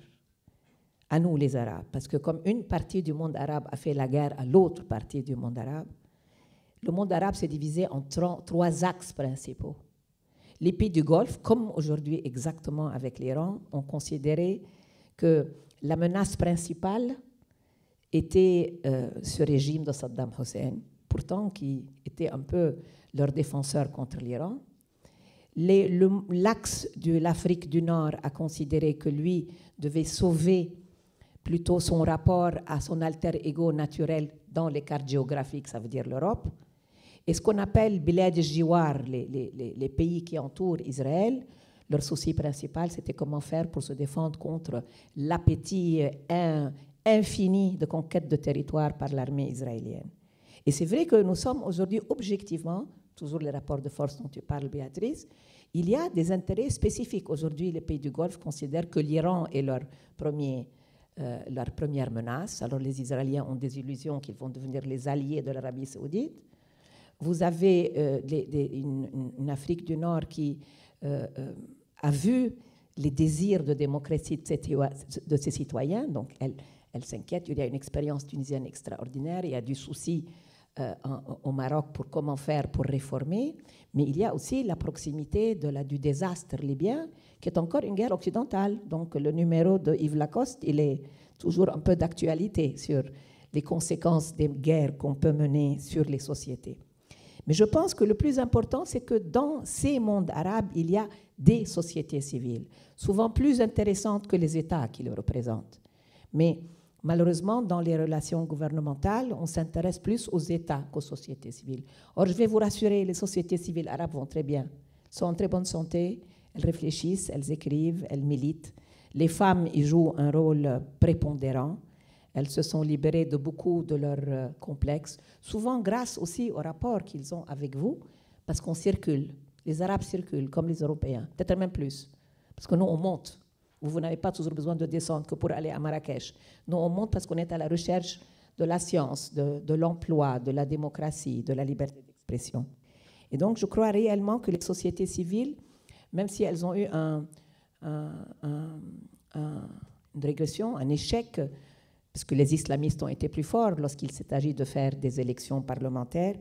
à nous les Arabes, parce que comme une partie du monde arabe a fait la guerre à l'autre partie du monde arabe, le monde arabe s'est divisé en trois axes principaux. Les pays du Golfe, comme aujourd'hui exactement avec l'Iran, ont considéré que la menace principale était ce régime de Saddam Hussein, pourtant qui était un peu leur défenseur contre l'Iran. L'axe de l'Afrique du Nord a considéré que lui devait sauver plutôt son rapport à son alter ego naturel dans les cartes géographiques, ça veut dire l'Europe. Et ce qu'on appelle Bilad al-Jiwar, les pays qui entourent Israël, leur souci principal, c'était comment faire pour se défendre contre l'appétit infini de conquête de territoire par l'armée israélienne. Et c'est vrai que nous sommes aujourd'hui objectivement, toujours les rapports de force dont tu parles, Béatrice, il y a des intérêts spécifiques. Aujourd'hui, les pays du Golfe considèrent que l'Iran est leur première menace. Alors les Israéliens ont des illusions qu'ils vont devenir les alliés de l'Arabie saoudite. Vous avez une Afrique du Nord qui a vu les désirs de démocratie de ses citoyens, donc elle s'inquiète. Il y a une expérience tunisienne extraordinaire, il y a du souci au Maroc pour comment faire pour réformer, mais il y a aussi la proximité du désastre libyen, qui est encore une guerre occidentale. Donc le numéro de Yves Lacoste, il est toujours un peu d'actualité sur les conséquences des guerres qu'on peut mener sur les sociétés. Mais je pense que le plus important, c'est que dans ces mondes arabes, il y a des sociétés civiles, souvent plus intéressantes que les États qui les représentent. Mais malheureusement, dans les relations gouvernementales, on s'intéresse plus aux États qu'aux sociétés civiles. Or, je vais vous rassurer, les sociétés civiles arabes vont très bien, sont en très bonne santé, elles réfléchissent, elles écrivent, elles militent. Les femmes y jouent un rôle prépondérant. Elles se sont libérées de beaucoup de leurs complexes, souvent grâce aussi au rapport qu'ils ont avec vous, parce qu'on circule. Les Arabes circulent comme les Européens, peut-être même plus, parce que nous, on monte. Vous n'avez pas toujours besoin de descendre que pour aller à Marrakech. Nous, on monte parce qu'on est à la recherche de la science, de l'emploi, de la démocratie, de la liberté d'expression. Et donc, je crois réellement que les sociétés civiles, même si elles ont eu une régression, un échec, parce que les islamistes ont été plus forts lorsqu'il s'est agi de faire des élections parlementaires.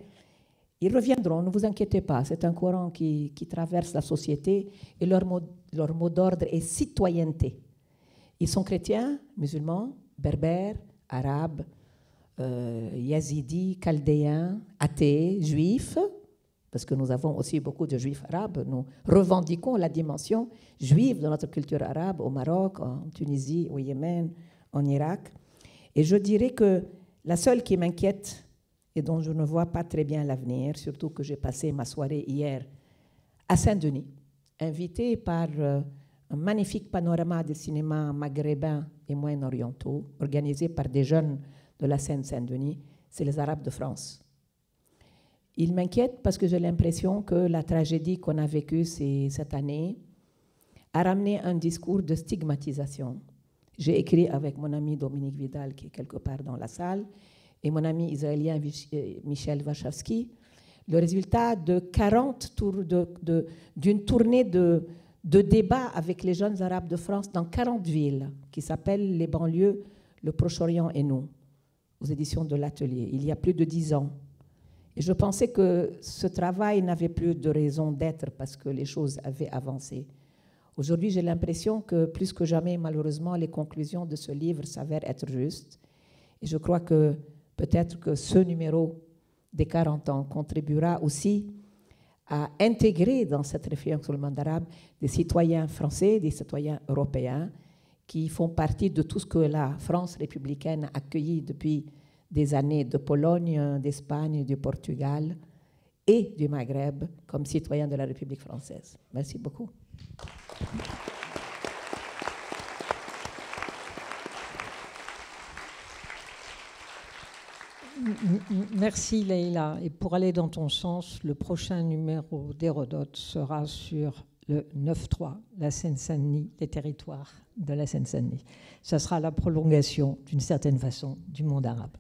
Ils reviendront, ne vous inquiétez pas, c'est un courant qui traverse la société et leur mot d'ordre est citoyenneté. Ils sont chrétiens, musulmans, berbères, arabes, yazidis, chaldéens, athées, juifs, parce que nous avons aussi beaucoup de juifs arabes. Nous revendiquons la dimension juive de notre culture arabe au Maroc, en Tunisie, au Yémen, en Irak. Et je dirais que la seule qui m'inquiète et dont je ne vois pas très bien l'avenir, surtout que j'ai passé ma soirée hier à Saint-Denis, invitée par un magnifique panorama de cinéma maghrébin et moyen-orientaux, organisé par des jeunes de la Seine-Saint-Denis, c'est les Arabes de France. Il m'inquiète parce que j'ai l'impression que la tragédie qu'on a vécue cette année a ramené un discours de stigmatisation. J'ai écrit avec mon ami Dominique Vidal, qui est quelque part dans la salle, et mon ami israélien Michel Wachowski, le résultat de 40 tours d'une tournée de débats avec les jeunes Arabes de France dans 40 villes, qui s'appelle Les banlieues, le Proche-Orient et nous, aux éditions de l'Atelier, il y a plus de 10 ans. Et je pensais que ce travail n'avait plus de raison d'être parce que les choses avaient avancé. Aujourd'hui, j'ai l'impression que plus que jamais, malheureusement, les conclusions de ce livre s'avèrent être justes. Et je crois que peut-être que ce numéro des 40 ans contribuera aussi à intégrer dans cette réflexion sur le monde arabe des citoyens français, des citoyens européens qui font partie de tout ce que la France républicaine a accueilli depuis des années de Pologne, d'Espagne, du Portugal et du Maghreb comme citoyens de la République française. Merci beaucoup. Merci Leïla. Et pour aller dans ton sens, le prochain numéro d'Hérodote sera sur le 9-3, la Seine-Saint-Denis, les territoires de la Seine-Saint-Denis. Ça sera la prolongation, d'une certaine façon, du monde arabe.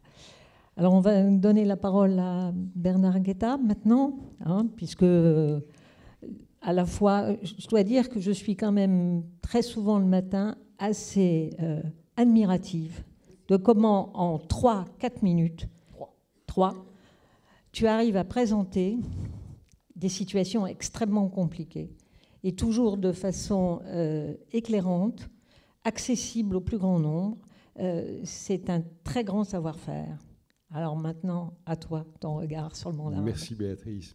Alors on va donner la parole à Bernard Guetta maintenant, puisque à la fois, je dois dire que je suis quand même très souvent le matin assez admirative de comment en 3-4 minutes, tu arrives à présenter des situations extrêmement compliquées et toujours de façon éclairante, accessible au plus grand nombre. C'est un très grand savoir-faire. Alors maintenant, à toi, ton regard sur le monde arabe. Merci Béatrice.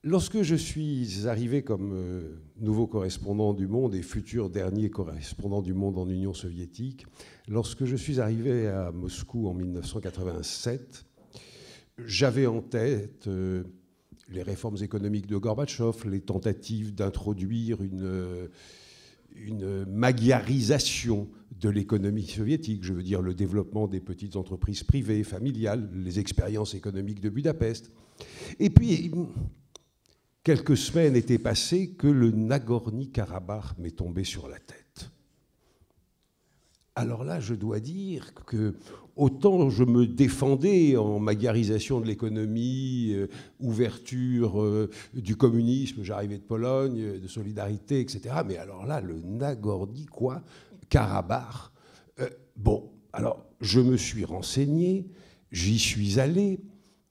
Lorsque je suis arrivé comme nouveau correspondant du Monde et futur dernier correspondant du Monde en Union soviétique, lorsque je suis arrivé à Moscou en 1987, j'avais en tête les réformes économiques de Gorbatchev, les tentatives d'introduire une magyarisation de l'économie soviétique, je veux dire le développement des petites entreprises privées, familiales, les expériences économiques de Budapest. Et puis, quelques semaines étaient passées que le Nagorno-Karabakh m'est tombé sur la tête. Alors là, je dois dire que autant je me défendais en magyarisation de l'économie, ouverture du communisme, j'arrivais de Pologne, de solidarité, etc. Mais alors là, le Nagorno-Karabakh, bon, alors je me suis renseigné, j'y suis allé,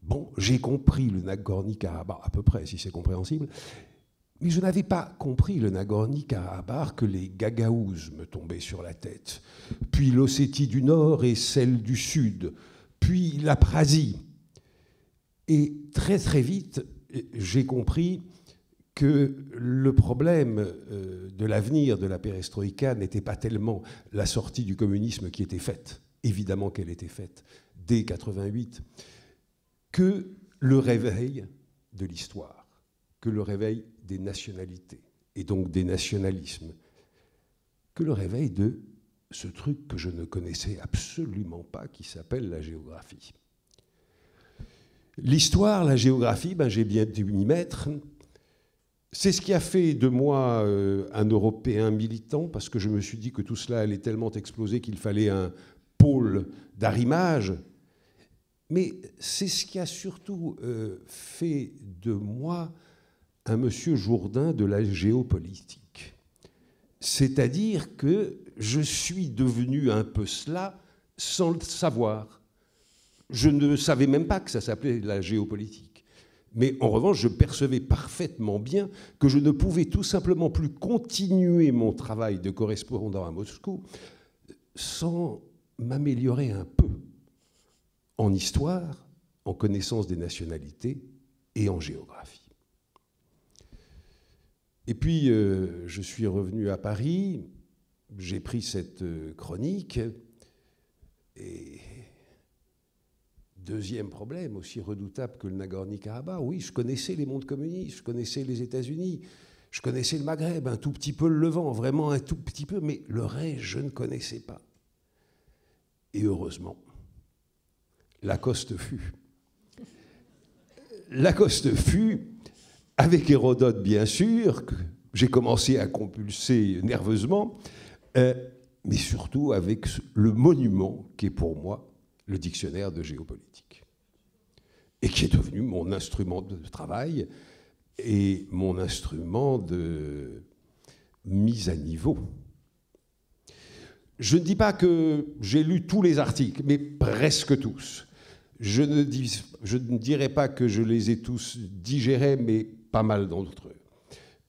bon, j'ai compris le Nagorno-Karabakh, à peu près, si c'est compréhensible, mais je n'avais pas compris le Nagorno-Karabakh que les Gagaouzes me tombaient sur la tête, puis l'Ossétie du Nord et celle du Sud, puis l'Abkhazie. Et très très vite, j'ai compris que le problème de l'avenir de la perestroïka n'était pas tellement la sortie du communisme qui était faite, évidemment qu'elle était faite dès 88, que le réveil de l'histoire, que le réveil des nationalités, et donc des nationalismes, que le réveil de ce truc que je ne connaissais absolument pas, qui s'appelle la géographie. L'histoire, la géographie, j'ai bien dû m'y mettre. C'est ce qui a fait de moi un Européen militant, parce que je me suis dit que tout cela allait tellement exploser qu'il fallait un pôle d'arrimage. Mais c'est ce qui a surtout fait de moi un monsieur Jourdain de la géopolitique. C'est-à-dire que je suis devenu un peu cela sans le savoir. Je ne savais même pas que ça s'appelait la géopolitique. Mais en revanche, je percevais parfaitement bien que je ne pouvais tout simplement plus continuer mon travail de correspondant à Moscou sans m'améliorer un peu en histoire, en connaissance des nationalités et en géographie. Et puis, je suis revenu à Paris, j'ai pris cette chronique, et deuxième problème, aussi redoutable que le Nagorno-Karabakh, oui, je connaissais les mondes communistes, je connaissais les États-Unis, je connaissais le Maghreb, un tout petit peu le Levant, vraiment un tout petit peu, mais le reste, je ne connaissais pas. Et heureusement, Lacoste fut. Lacoste fut, avec Hérodote bien sûr, que j'ai commencé à compulser nerveusement, mais surtout avec le monument qui est pour moi le dictionnaire de géopolitique, et qui est devenu mon instrument de travail et mon instrument de mise à niveau. Je ne dis pas que j'ai lu tous les articles, mais presque tous. Je ne dirais pas que je les ai tous digérés, mais pas mal d'entre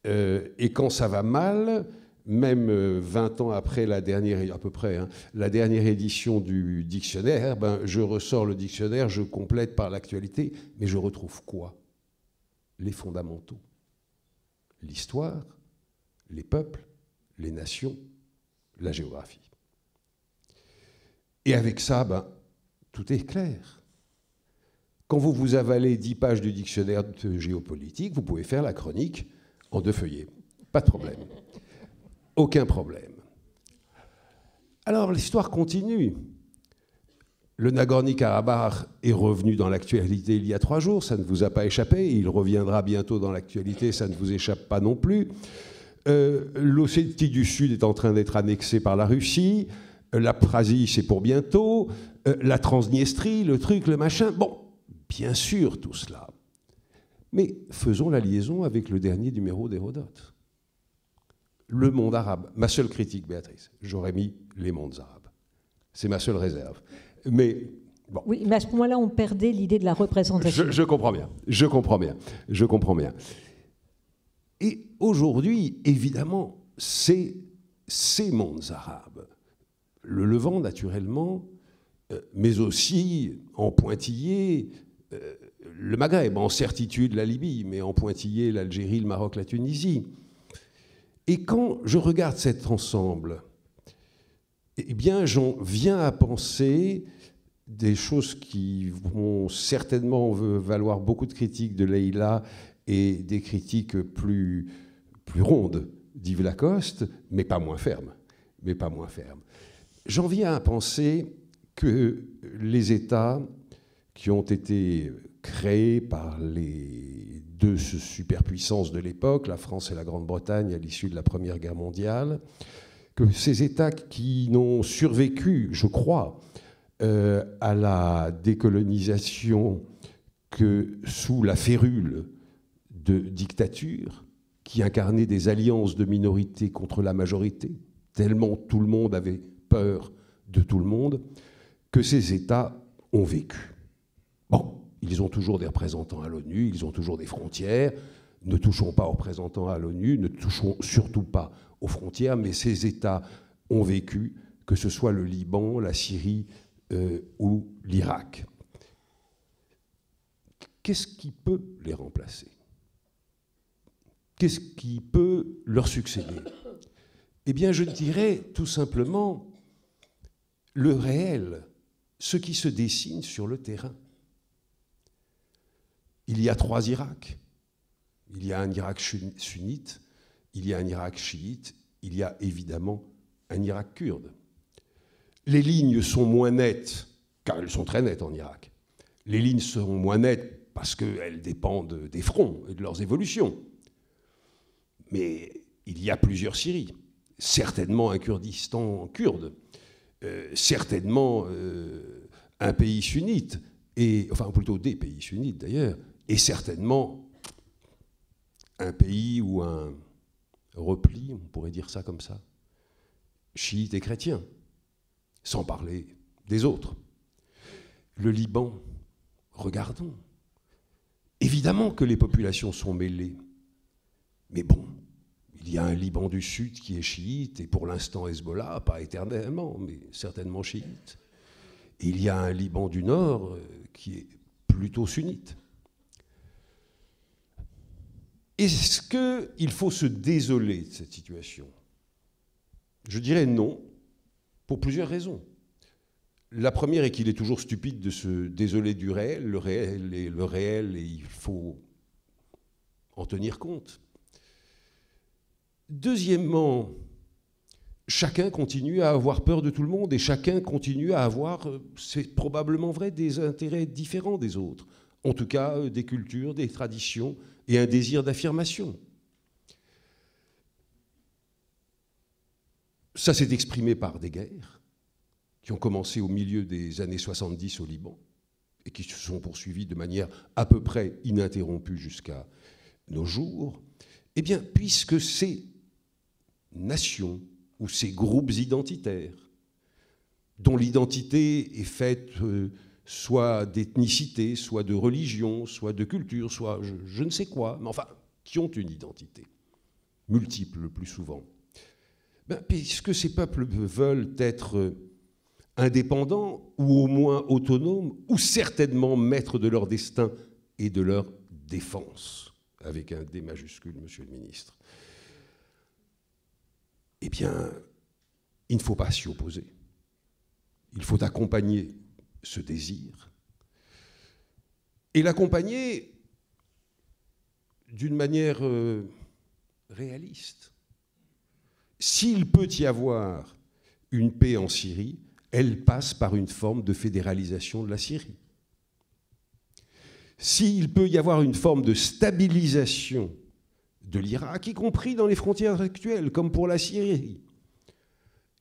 eux. Et quand ça va mal, même 20 ans après la dernière, à peu près, la dernière édition du dictionnaire, je ressors le dictionnaire, je complète par l'actualité, mais je retrouve quoi? Les fondamentaux. L'histoire, les peuples, les nations, la géographie. Et avec ça, tout est clair. Quand vous avalez 10 pages du dictionnaire de géopolitique, vous pouvez faire la chronique en 2 feuillets. Pas de problème. Aucun problème. Alors, l'histoire continue. Le Nagorno-Karabakh est revenu dans l'actualité il y a 3 jours, ça ne vous a pas échappé. Il reviendra bientôt dans l'actualité, ça ne vous échappe pas non plus. L'Ossétie du Sud est en train d'être annexée par la Russie. L'Abkhazie, c'est pour bientôt. La Transnistrie, le truc, le machin. Bon, bien sûr, tout cela. Mais faisons la liaison avec le dernier numéro d'Hérodote. Le monde arabe. Ma seule critique, Béatrice, j'aurais mis les mondes arabes. C'est ma seule réserve. Mais bon. Oui, mais à ce moment-là, on perdait l'idée de la représentation. Je comprends bien. Je comprends bien. Je comprends bien. Et aujourd'hui, évidemment, c'est ces mondes arabes. Le Levant, naturellement, mais aussi en pointillé, le Maghreb, en certitude la Libye, mais en pointillé l'Algérie, le Maroc, la Tunisie. Et quand je regarde cet ensemble, eh bien, j'en viens à penser des choses qui vont certainement valoir beaucoup de critiques de Leïla et des critiques plus rondes d'Yves Lacoste, mais pas moins fermes. J'en viens à penser que les États qui ont été créés par les 2 superpuissances de l'époque, la France et la Grande-Bretagne à l'issue de la Première Guerre mondiale, que ces États qui n'ont survécu, je crois, à la décolonisation que sous la férule de dictature, qui incarnait des alliances de minorités contre la majorité, tellement tout le monde avait peur de tout le monde, que ces États ont vécu. Bon, ils ont toujours des représentants à l'ONU, ils ont toujours des frontières. Ne touchons pas aux représentants à l'ONU, ne touchons surtout pas aux frontières, mais ces États ont vécu, que ce soit le Liban, la Syrie ou l'Irak. Qu'est-ce qui peut les remplacer? Qu'est-ce qui peut leur succéder? Eh bien, je dirais tout simplement le réel, ce qui se dessine sur le terrain. Il y a 3 Iraks. Il y a un Irak sunnite, il y a un Irak chiite, il y a évidemment un Irak kurde. Les lignes sont moins nettes, car elles sont très nettes en Irak. Les lignes sont moins nettes parce qu'elles dépendent des fronts et de leurs évolutions. Mais il y a plusieurs Syries. Certainement un Kurdistan kurde, certainement un pays sunnite, enfin plutôt des pays sunnites d'ailleurs, et certainement un pays ou un repli, on pourrait dire ça comme ça, chiites et chrétiens, sans parler des autres. Le Liban, regardons. Évidemment que les populations sont mêlées, mais bon, il y a un Liban du Sud qui est chiite, et pour l'instant Hezbollah, pas éternellement, mais certainement chiite. Et il y a un Liban du Nord qui est plutôt sunnite. Est-ce qu'il faut se désoler de cette situation? Je dirais non, pour plusieurs raisons. La première est qu'il est toujours stupide de se désoler du réel. Le réel, et il faut en tenir compte. Deuxièmement, chacun continue à avoir peur de tout le monde et chacun continue à avoir, c'est probablement vrai, des intérêts différents des autres. En tout cas, des cultures, des traditions et un désir d'affirmation. Ça s'est exprimé par des guerres qui ont commencé au milieu des années 70 au Liban et qui se sont poursuivies de manière à peu près ininterrompue jusqu'à nos jours. Eh bien, puisque ces nations ou ces groupes identitaires, dont l'identité est faite soit d'ethnicité, soit de religion, soit de culture, soit je ne sais quoi, mais enfin, qui ont une identité, multiple le plus souvent. Ben, puisque ces peuples veulent être indépendants, ou au moins autonomes, ou certainement maîtres de leur destin et de leur défense, avec un D majuscule, monsieur le ministre, eh bien, il ne faut pas s'y opposer. Il faut accompagner ce désir et l'accompagner d'une manière réaliste. S'il peut y avoir une paix en Syrie, elle passe par une forme de fédéralisation de la Syrie. S'il peut y avoir une forme de stabilisation de l'Irak, y compris dans les frontières actuelles, comme pour la Syrie,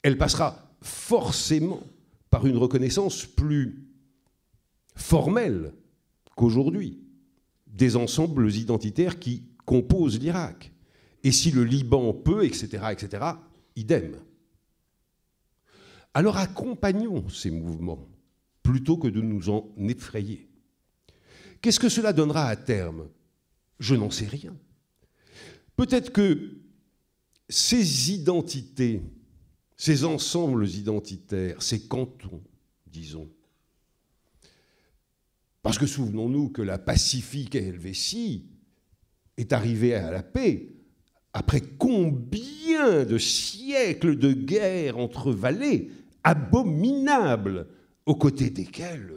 elle passera forcément par une reconnaissance plus formelle qu'aujourd'hui des ensembles identitaires qui composent l'Irak. Et si le Liban peut, etc., idem. Alors accompagnons ces mouvements plutôt que de nous en effrayer. Qu'est-ce que cela donnera à terme? Je n'en sais rien. Peut-être que ces identités, ces ensembles identitaires, ces cantons, disons, parce que souvenons-nous que la Pacifique Helvétie est arrivée à la paix après combien de siècles de guerre entre vallées abominables, aux côtés desquelles,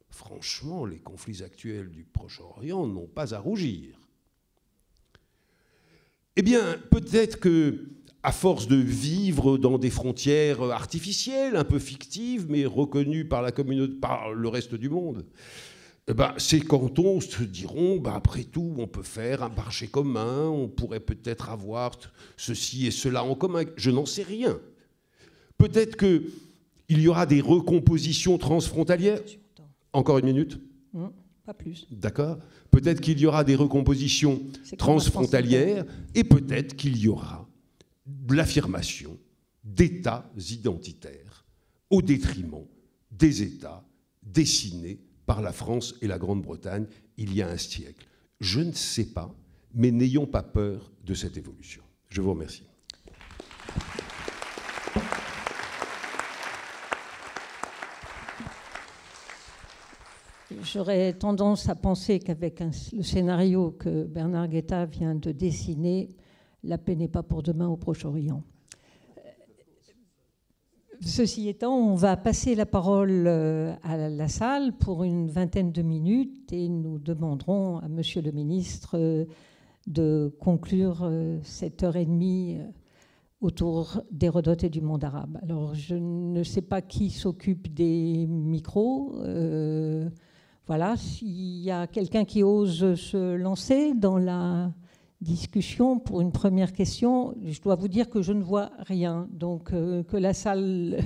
franchement, les conflits actuels du Proche-Orient n'ont pas à rougir. Eh bien, peut-être que, à force de vivre dans des frontières artificielles, un peu fictives, mais reconnues par la communauté, par le reste du monde, eh ben, ces cantons se diront, après tout, on peut faire un marché commun, on pourrait peut-être avoir ceci et cela en commun. Je n'en sais rien. Peut-être qu'il y aura des recompositions transfrontalières. Encore une minute ? Pas plus. D'accord. Peut-être qu'il y aura des recompositions transfrontalières et peut-être qu'il y aura de l'affirmation d'États identitaires au détriment des États dessinés par la France et la Grande-Bretagne il y a un siècle. Je ne sais pas, mais n'ayons pas peur de cette évolution. Je vous remercie. J'aurais tendance à penser qu'avec le scénario que Bernard Guetta vient de dessiner, la paix n'est pas pour demain au Proche-Orient. Ceci étant, on va passer la parole à la salle pour une vingtaine de minutes et nous demanderons à Monsieur le ministre de conclure cette heure et demie autour d'Hérodote et du monde arabe. Alors, je ne sais pas qui s'occupe des micros. Voilà, s'il y a quelqu'un qui ose se lancer dans la discussion pour une première question, je dois vous dire que je ne vois rien. Donc, que la salle...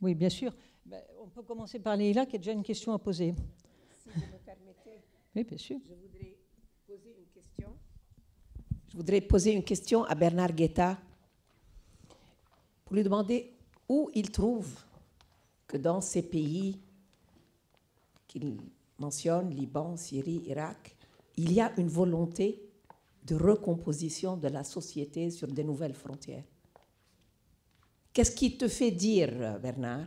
Oui, bien sûr. On peut commencer par Leïla, qui a déjà une question à poser. Si vous me permettez. Oui, bien sûr. Je voudrais poser une question à Bernard Guetta pour lui demander où il trouve que dans ces pays qu'il mentionne, Liban, Syrie, Irak, il y a une volonté de recomposition de la société sur de nouvelles frontières. Qu'est-ce qui te fait dire, Bernard,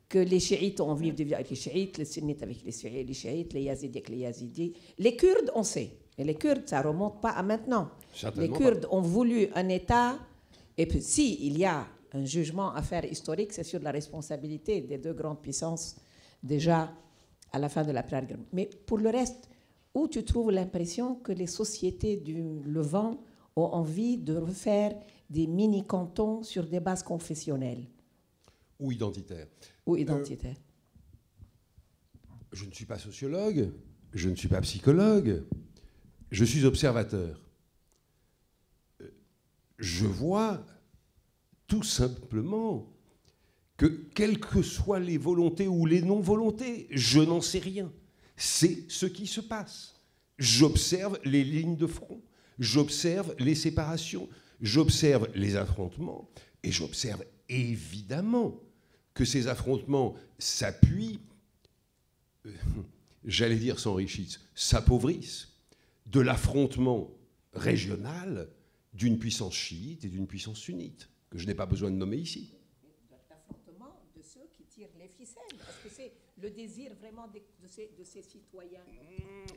que les chiites ont envie de vivre avec les chiites, les sunnites avec les chiites, les yazidis avec les yazidis? Les Kurdes, on sait. Et les Kurdes, ça ne remonte pas à maintenant. Les Kurdes ont voulu un État, et puis s'il y a un jugement à faire historique, c'est sur la responsabilité des deux grandes puissances déjà à la fin de la Première Guerre. Mais pour le reste, où tu trouves l'impression que les sociétés du Levant ont envie de refaire des mini-cantons sur des bases confessionnelles? Ou identitaires. Ou identitaires. Je ne suis pas sociologue, je ne suis pas psychologue, je suis observateur. Je vois tout simplement que quelles que soient les volontés ou les non-volontés, je n'en sais rien. C'est ce qui se passe. J'observe les lignes de front, j'observe les séparations, j'observe les affrontements, et j'observe évidemment que ces affrontements s'appuient, j'allais dire s'enrichissent, s'appauvrissent de l'affrontement régional d'une puissance chiite et d'une puissance sunnite, que je n'ai pas besoin de nommer ici. L'affrontement de ceux qui tirent les ficelles. Est-ce que c'est le désir vraiment de ces citoyens?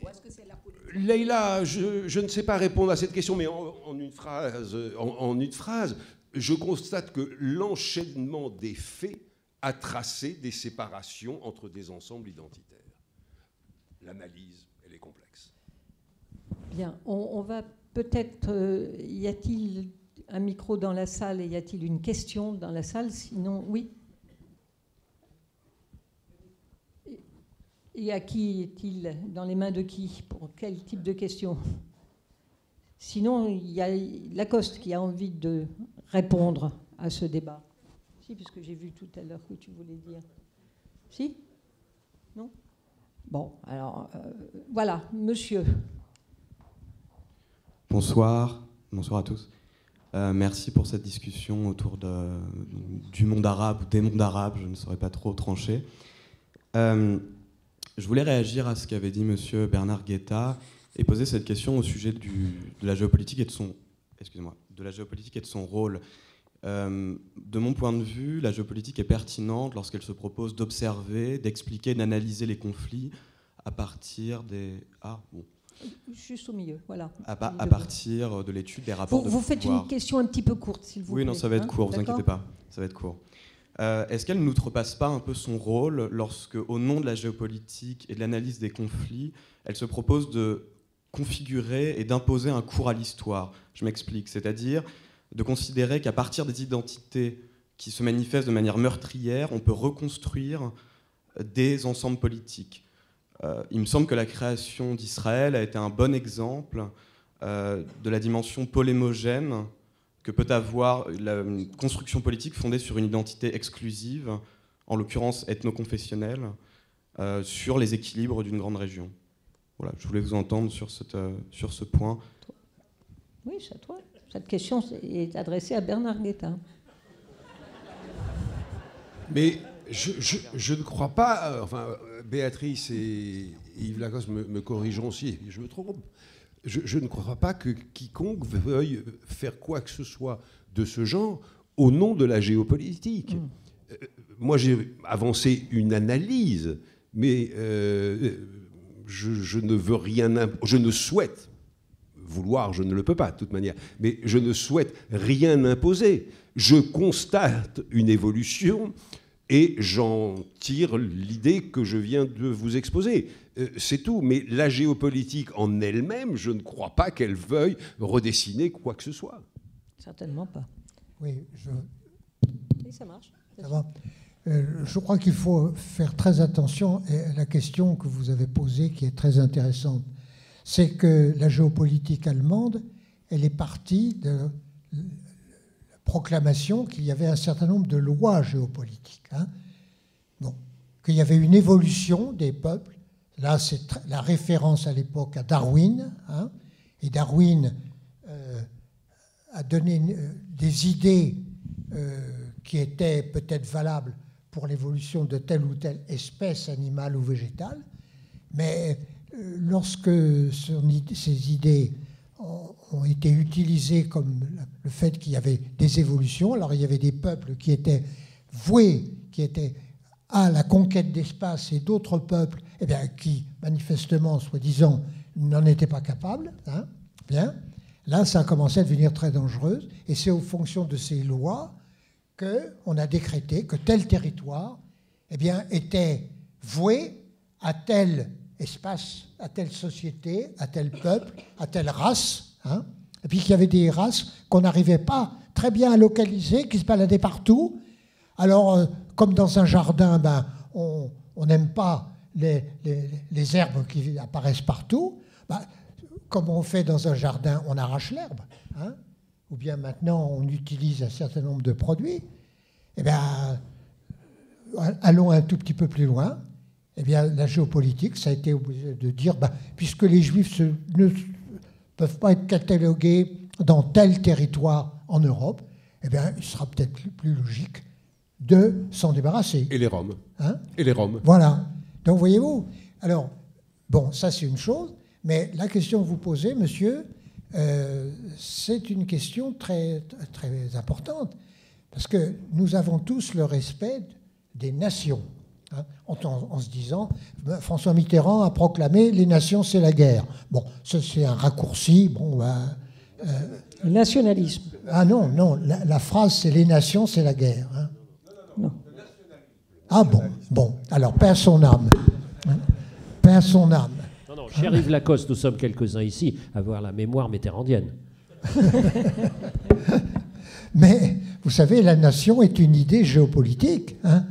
Ou est-ce que c'est la politique? Leïla, je ne sais pas répondre à cette question, mais en une phrase, je constate que l'enchaînement des faits a tracé des séparations entre des ensembles identitaires. L'analyse, elle est complexe. Bien, on va peut-être... y a-t-il un micro dans la salle et y a-t-il une question dans la salle? Sinon, oui. Et à qui est-il? Dans les mains de qui? Pour quel type de question? Sinon, il y a Lacoste qui a envie de répondre à ce débat. Si, puisque j'ai vu tout à l'heure que tu voulais dire. Si? Non? Bon, alors, voilà, monsieur. Bonsoir à tous. Merci pour cette discussion autour du monde arabe ou des mondes arabes, je ne saurais pas trop trancher. Je voulais réagir à ce qu'avait dit monsieur Bernard Guetta et poser cette question au sujet de la géopolitique et de son rôle. De mon point de vue, la géopolitique est pertinente lorsqu'elle se propose d'observer, d'expliquer, d'analyser les conflits à partir des... Ah, bon. Juste au milieu, voilà. À partir de l'étude des rapports de pouvoir. Vous faites une question un petit peu courte, s'il vous plaît. Oui, non, ça va être court, vous inquiétez pas. Ça va être court. Est-ce qu'elle n'outrepasse pas un peu son rôle lorsque, au nom de la géopolitique et de l'analyse des conflits, elle se propose de configurer et d'imposer un cours à l'histoire? Je m'explique, c'est-à-dire de considérer qu'à partir des identités qui se manifestent de manière meurtrière, on peut reconstruire des ensembles politiques. Il me semble que la création d'Israël a été un bon exemple de la dimension polémogène que peut avoir la construction politique fondée sur une identité exclusive, en l'occurrence ethno-confessionnelle, sur les équilibres d'une grande région. Voilà, je voulais vous entendre sur ce point. Oui, c'est à toi. Cette question est adressée à Bernard Guetta. Mais je ne crois pas, enfin, Béatrice et Yves Lacoste me corrigeront si je me trompe, je ne crois pas que quiconque veuille faire quoi que ce soit de ce genre au nom de la géopolitique. Moi, j'ai avancé une analyse, mais je ne veux rien, je ne souhaite vouloir, je ne le peux pas de toute manière, mais je ne souhaite rien imposer. Je constate une évolution et j'en tire l'idée que je viens de vous exposer. C'est tout, mais la géopolitique en elle-même, je ne crois pas qu'elle veuille redessiner quoi que ce soit. Certainement pas. Oui, ça marche. Ça va. Je crois qu'il faut faire très attention à la question que vous avez posée, qui est très intéressante. C'est que la géopolitique allemande, elle est partie de la proclamation qu'il y avait un certain nombre de lois géopolitiques. Bon, qu'il y avait une évolution des peuples. Là, c'est la référence à l'époque à Darwin. Et Darwin a donné des idées qui était peut-être valable pour l'évolution de telle ou telle espèce animale ou végétale, mais lorsque ces idées ont été utilisées comme le fait qu'il y avait des évolutions, alors il y avait des peuples qui étaient voués, qui étaient à la conquête d'espace, et d'autres peuples eh bien, qui, manifestement, soi-disant, n'en étaient pas capables. Hein, bien. Là, ça a commencé à devenir très dangereux, et c'est en fonction de ces lois qu'on a décrété que tel territoire eh bien, était voué à tel espace, à telle société, à tel peuple, à telle race. Hein, et puis qu'il y avait des races qu'on n'arrivait pas très bien à localiser, qui se baladaient partout. Alors, comme dans un jardin, ben, on n'aime pas les herbes qui apparaissent partout. Ben, comme on fait dans un jardin, on arrache l'herbe. Hein, ou bien maintenant, on utilise un certain nombre de produits. Eh bien, allons un tout petit peu plus loin. Eh bien, la géopolitique, ça a été obligé de dire, ben, puisque les Juifs ne peuvent pas être catalogués dans tel territoire en Europe, eh bien, il sera peut-être plus logique de s'en débarrasser. Et les Roms. Hein? Et les Roms. Voilà. Donc, voyez-vous, alors, bon, ça c'est une chose, mais la question que vous posez, monsieur, c'est une question très, très importante, parce que nous avons tous le respect des nations, hein, en se disant, François Mitterrand a proclamé « les nations, c'est la guerre ». Bon, ça c'est un raccourci, bon, le nationalisme. Ah non, non, la phrase c'est « les nations, c'est la guerre hein. ». Non. Ah bon, alors perd son âme. Perd son âme. Non, cher Yves Lacoste, nous sommes quelques-uns ici à avoir la mémoire mitterrandienne. Mais, vous savez, la nation est une idée géopolitique. Hein.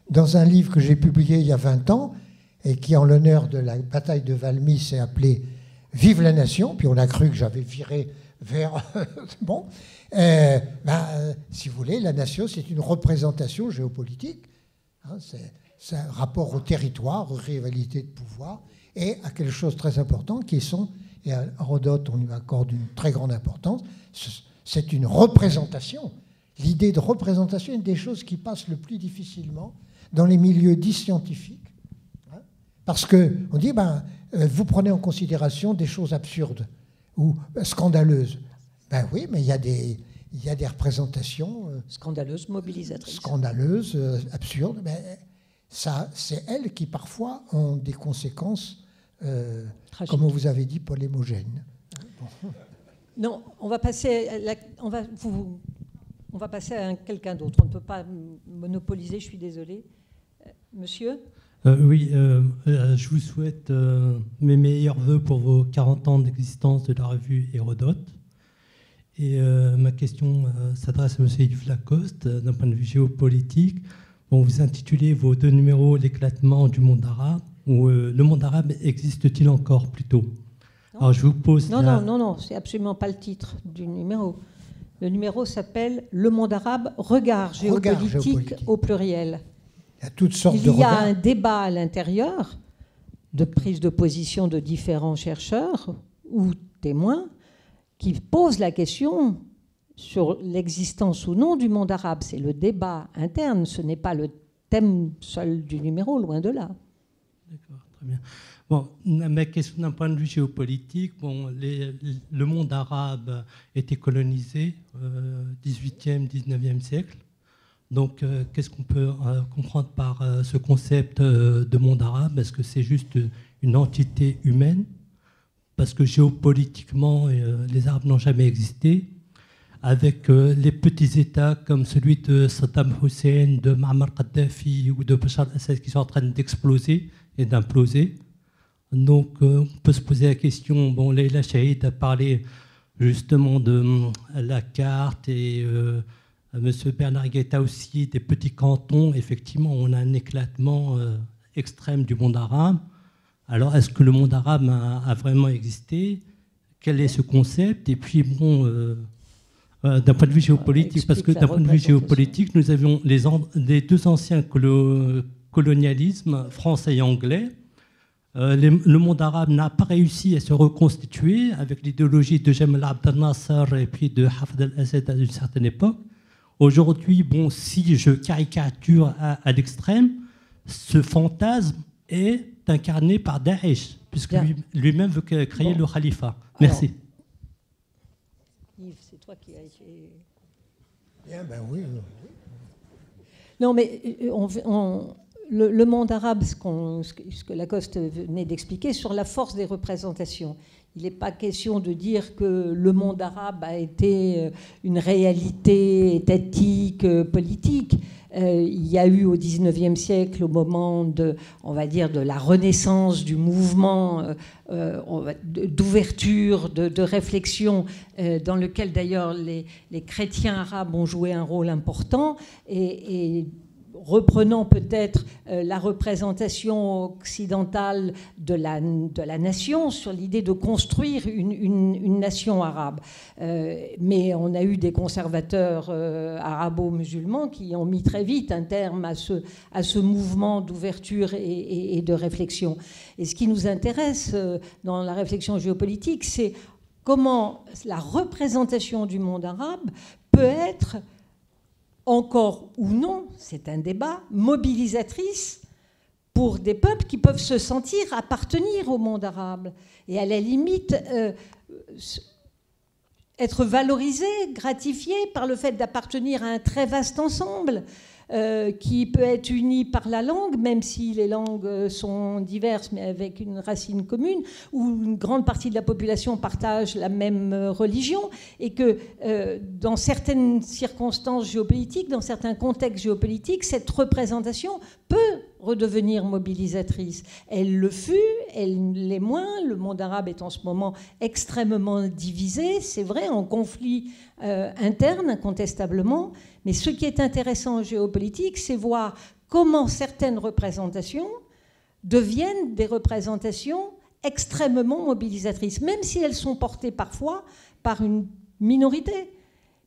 Dans un livre que j'ai publié il y a 20 ans, et qui, en l'honneur de la bataille de Valmy, s'est appelé « Vive la nation », puis on a cru que j'avais viré vers... bon, si vous voulez, la nation, c'est une représentation géopolitique. Hein, c'est un rapport au territoire, aux rivalités de pouvoir, et à quelque chose de très important qui sont, et à Hérodote on lui accorde une très grande importance, c'est une représentation. L'idée de représentation est une des choses qui passe le plus difficilement dans les milieux dits scientifiques, hein, parce qu'on dit, vous prenez en considération des choses absurdes ou scandaleuses. Ben oui, mais il y a des représentations... Scandaleuses, mobilisatrices. Scandaleuses, absurdes, mais ça, c'est elles qui parfois ont des conséquences, comme vous avez dit, polémogènes. Bon. Non, on va passer à quelqu'un d'autre. On ne peut pas monopoliser, je suis désolée. Monsieur ? Oui, je vous souhaite mes meilleurs voeux pour vos 40 ans d'existence de la revue Hérodote. Et ma question s'adresse à M. Yves Lacoste, d'un point de vue géopolitique. Bon, vous intitulez vos 2 numéros « L'éclatement du monde arabe » ou « Le monde arabe existe-t-il encore » plutôt. Alors, je vous pose... Non, c'est absolument pas le titre du numéro. Le numéro s'appelle « Le monde arabe, regard géopolitique au pluriel ». Il y a toutes sortes de regards. Il y a un débat à l'intérieur de prise de position de différents chercheurs ou témoins qui posent la question sur l'existence ou non du monde arabe. C'est le débat interne, ce n'est pas le thème seul du numéro, loin de là. D'accord, très bien. Bon, ma question d'un point de vue géopolitique, le monde arabe était colonisé au XVIIIe, XIXe siècle. Donc, qu'est-ce qu'on peut comprendre par ce concept de monde arabe ? Est-ce que c'est juste une entité humaine ? Parce que géopolitiquement, les Arabes n'ont jamais existé. Avec les petits États comme celui de Saddam Hussein, de Muammar Kadhafi ou de Bachar al-Assad qui sont en train d'exploser et d'imploser. Donc, on peut se poser la question, bon, Leïla Chahid a parlé justement de la carte et M. Bernard Guetta aussi, des petits cantons. Effectivement, on a un éclatement extrême du monde arabe. Alors, est-ce que le monde arabe a vraiment existé ? Quel est ce concept ? Et puis, bon, d'un point de vue géopolitique, parce que d'un point de vue géopolitique, nous avions les 2 anciens colonialismes, français et anglais. Le monde arabe n'a pas réussi à se reconstituer avec l'idéologie de Jamal Abdel Nasser et puis de Hafez al-Assad à une certaine époque. Aujourd'hui, bon, si je caricature à l'extrême, ce fantasme est incarné par Daesh, puisque lui-même veut créer le califat. Merci. Alors, Yves, c'est toi qui as été... Bien, ben oui. Non, mais le monde arabe, ce que Lacoste venait d'expliquer, sur la force des représentations. Il n'est pas question de dire que le monde arabe a été une réalité étatique, politique. Il y a eu au XIXe siècle, au moment de, on va dire, de la renaissance du mouvement d'ouverture, de réflexion, dans lequel d'ailleurs les chrétiens arabes ont joué un rôle important, et reprenant peut-être la représentation occidentale de la nation sur l'idée de construire une nation arabe. Mais on a eu des conservateurs arabo-musulmans qui ont mis très vite un terme à ce mouvement d'ouverture et de réflexion. Et ce qui nous intéresse dans la réflexion géopolitique, c'est comment la représentation du monde arabe peut être, encore ou non, c'est un débat, mobilisatrice pour des peuples qui peuvent se sentir appartenir au monde arabe et à la limite être valorisés, gratifiés par le fait d'appartenir à un très vaste ensemble qui peut être uni par la langue, même si les langues sont diverses, mais avec une racine commune, où une grande partie de la population partage la même religion, et que dans certaines circonstances géopolitiques, dans certains contextes géopolitiques, cette représentation peut redevenir mobilisatrice. Elle le fut, elle l'est moins. Le monde arabe est en ce moment extrêmement divisé, c'est vrai, en conflit interne, incontestablement. Mais ce qui est intéressant en géopolitique, c'est voir comment certaines représentations deviennent des représentations extrêmement mobilisatrices, même si elles sont portées parfois par une minorité,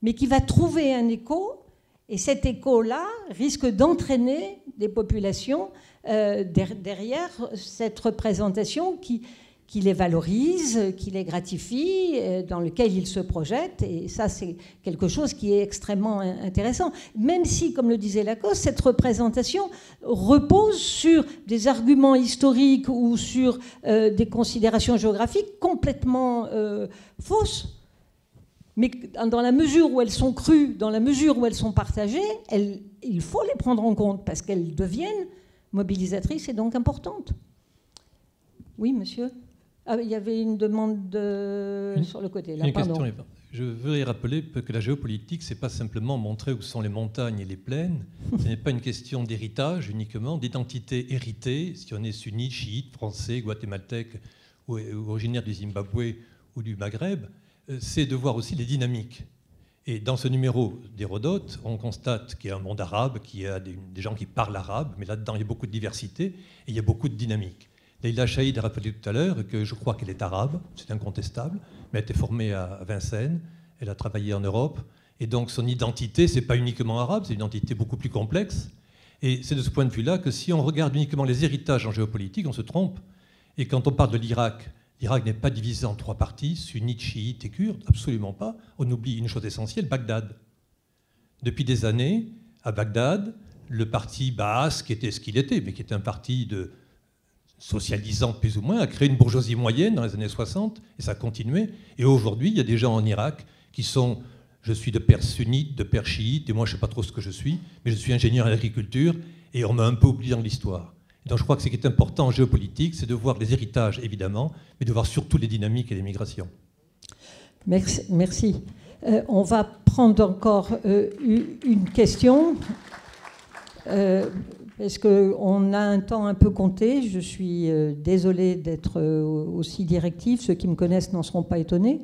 mais qui va trouver un écho. Et cet écho-là risque d'entraîner des populations derrière cette représentation qui les valorise, qui les gratifie, dans lequel ils se projettent. Et ça, c'est quelque chose qui est extrêmement intéressant. Même si, comme le disait Lacoste, cette représentation repose sur des arguments historiques ou sur des considérations géographiques complètement fausses. Mais dans la mesure où elles sont crues, dans la mesure où elles sont partagées, il faut les prendre en compte parce qu'elles deviennent mobilisatrices et donc importantes. Oui, monsieur ? Ah, il y avait une demande sur le côté. Là, pardon. Question, je voudrais rappeler que la géopolitique, ce n'est pas simplement montrer où sont les montagnes et les plaines. Ce n'est pas une question d'héritage uniquement, d'identité héritée, si on est sunnite, chiite, français, guatémaltèque ou originaire du Zimbabwe ou du Maghreb. C'est de voir aussi les dynamiques. Et dans ce numéro d'Hérodote, on constate qu'il y a un monde arabe, qu'il y a des gens qui parlent arabe, mais là-dedans, il y a beaucoup de diversité et il y a beaucoup de dynamique. Leïla Chaïd a rappelé tout à l'heure que je crois qu'elle est arabe, c'est incontestable, mais elle a été formée à Vincennes, elle a travaillé en Europe, et donc son identité, ce n'est pas uniquement arabe, c'est une identité beaucoup plus complexe. Et c'est de ce point de vue-là que si on regarde uniquement les héritages en géopolitique, on se trompe. Et quand on parle de l'Irak, l'Irak n'est pas divisé en trois parties, sunnites, chiites et kurdes, absolument pas. On oublie une chose essentielle, Bagdad. Depuis des années, à Bagdad, le parti Baas, qui était ce qu'il était, mais qui était un parti de socialisant plus ou moins, a créé une bourgeoisie moyenne dans les années 60, et ça a continué. Et aujourd'hui, il y a des gens en Irak qui sont, je suis de père sunnite, de père chiite, et moi je ne sais pas trop ce que je suis, mais je suis ingénieur en agriculture, et on m'a un peu oublié dans l'histoire. Donc je crois que ce qui est important en géopolitique, c'est de voir les héritages, évidemment, mais de voir surtout les dynamiques et les migrations. Merci. On va prendre encore une question, parce qu'on a un temps un peu compté. Je suis désolée d'être aussi directive. Ceux qui me connaissent n'en seront pas étonnés,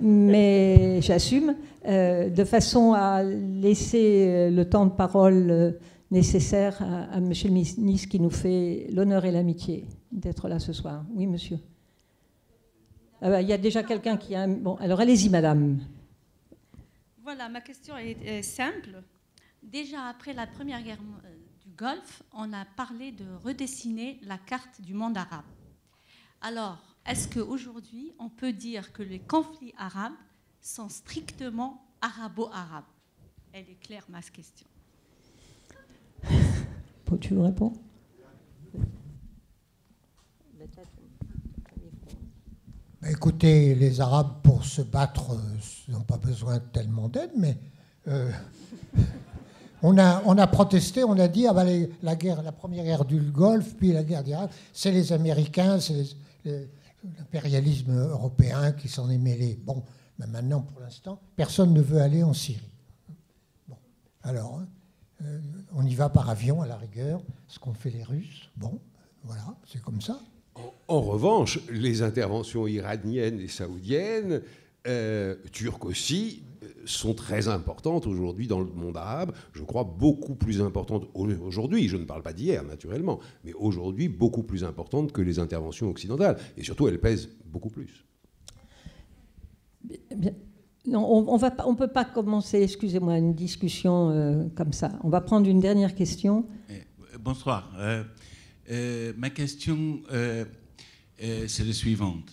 mais j'assume, de façon à laisser le temps de parole nécessaire à monsieur le ministre qui nous fait l'honneur et l'amitié d'être là ce soir. Oui, monsieur. Il y a déjà quelqu'un qui a... Bon, alors allez-y, madame. Voilà, ma question est simple. Déjà après la première guerre du Golfe, on a parlé de redessiner la carte du monde arabe. Alors, est-ce qu'aujourd'hui, on peut dire que les conflits arabes sont strictement arabo-arabes ? elle est claire, ma question. Tu veux répondre? Écoutez, les Arabes, pour se battre, n'ont pas besoin tellement d'aide, mais on a protesté, on a dit la première guerre du Golfe, puis la guerre d'Irak, c'est les Américains, c'est l'impérialisme européen qui s'en est mêlé. Bon, mais maintenant, pour l'instant, personne ne veut aller en Syrie. Bon, alors, on y va par avion, à la rigueur, ce qu'ont fait les Russes. Bon, voilà, c'est comme ça. En revanche, les interventions iraniennes et saoudiennes, turques aussi, sont très importantes aujourd'hui dans le monde arabe. Je crois beaucoup plus importantes aujourd'hui, je ne parle pas d'hier naturellement, mais aujourd'hui beaucoup plus importantes que les interventions occidentales. Et surtout, elles pèsent beaucoup plus. Bien. Non, on ne peut pas commencer, excusez-moi, une discussion comme ça. On va prendre une dernière question. Bonsoir. Ma question, c'est la suivante.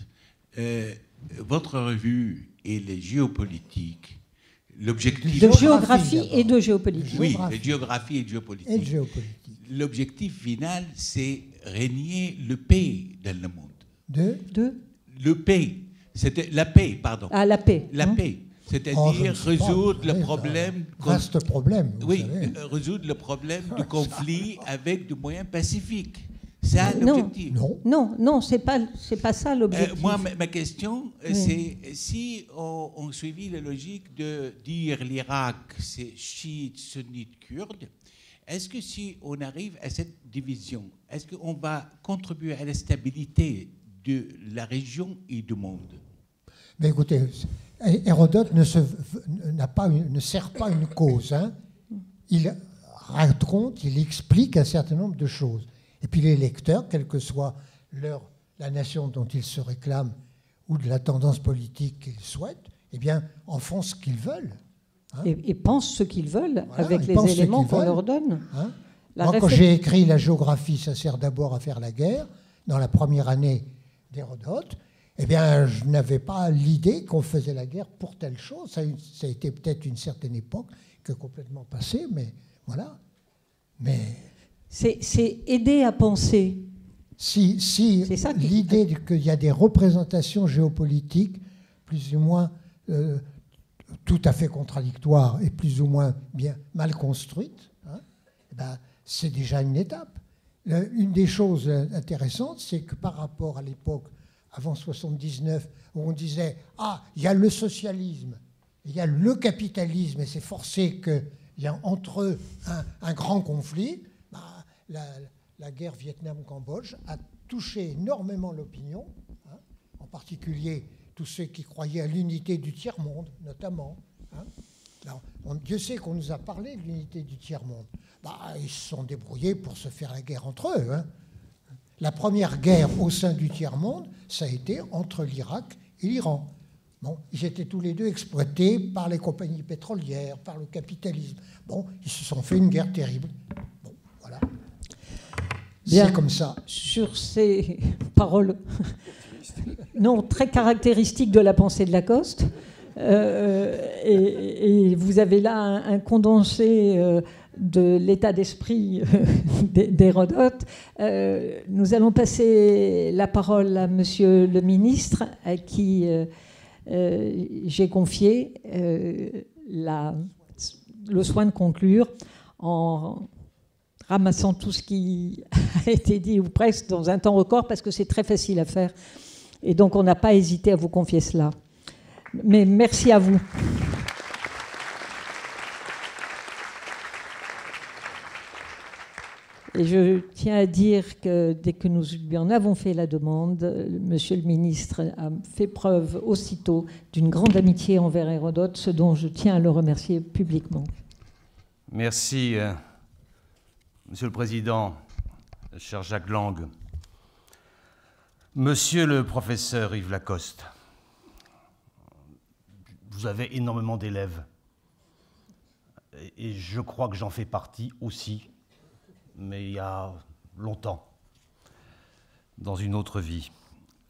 Votre revue et les géopolitiques, l'objectif... De géographie et de géopolitique. Oui, de géographie et de géopolitique. Et de géopolitique. L'objectif final, c'est régner le paix dans le monde. Le paix. C'était la paix, pardon. Ah, la paix. La paix. C'est-à-dire résoudre le problème... Vaste problème, vous savez. Résoudre le problème du conflit avec des moyens pacifiques. C'est ça l'objectif. Non, c'est pas ça l'objectif. Moi, ma question, c'est si on suivit la logique de dire l'Irak, c'est chiite, sunnite, kurde, est-ce que si on arrive à cette division, est-ce qu'on va contribuer à la stabilité de la région et du monde? Mais écoutez, Hérodote ne sert pas une cause. Hein. Il raconte, il explique un certain nombre de choses. Et puis les lecteurs, quelle que soit la nation dont ils se réclament ou de la tendance politique qu'ils souhaitent, eh bien, en font ce qu'ils veulent. Hein. Et pensent ce qu'ils veulent, voilà, avec les éléments qu'on leur donne. Hein. Moi, quand j'ai écrit la géographie, ça sert d'abord à faire la guerre, dans la première année d'Hérodote, eh bien, je n'avais pas l'idée qu'on faisait la guerre pour telle chose. Ça a été peut-être une certaine époque qui est complètement passée, mais voilà. Mais... C'est aider à penser. Si l'idée qu'il y a des représentations géopolitiques plus ou moins tout à fait contradictoires et plus ou moins bien mal construites, hein, ben, c'est déjà une étape. Une des choses intéressantes, c'est que par rapport à l'époque avant 79, où on disait « Ah, il y a le socialisme, il y a le capitalisme, et c'est forcé qu'il y a entre eux un grand conflit », la guerre Vietnam-Cambodge a touché énormément l'opinion, hein, en particulier tous ceux qui croyaient à l'unité du tiers-monde, notamment. Hein. Alors, Dieu sait qu'on nous a parlé de l'unité du tiers-monde. Ils se sont débrouillés pour se faire la guerre entre eux. Hein. La première guerre au sein du tiers-monde, ça a été entre l'Irak et l'Iran. Bon, ils étaient tous les deux exploités par les compagnies pétrolières, par le capitalisme. Bon, ils se sont fait une guerre terrible. Bon, voilà. C'est comme ça. Sur ces paroles non très caractéristiques de la pensée de Lacoste, et vous avez là un condensé de l'état d'esprit d'Hérodote. Nous allons passer la parole à Monsieur le ministre, à qui j'ai confié le soin de conclure en ramassant tout ce qui a été dit, ou presque, dans un temps record, parce que c'est très facile à faire. Et donc, on n'a pas hésité à vous confier cela. Mais merci à vous. Et je tiens à dire que dès que nous lui en avons fait la demande, Monsieur le ministre a fait preuve aussitôt d'une grande amitié envers Hérodote, ce dont je tiens à le remercier publiquement. Merci, Monsieur le Président, cher Jacques Lang. Monsieur le professeur Yves Lacoste, vous avez énormément d'élèves, et je crois que j'en fais partie aussi, mais il y a longtemps, dans une autre vie.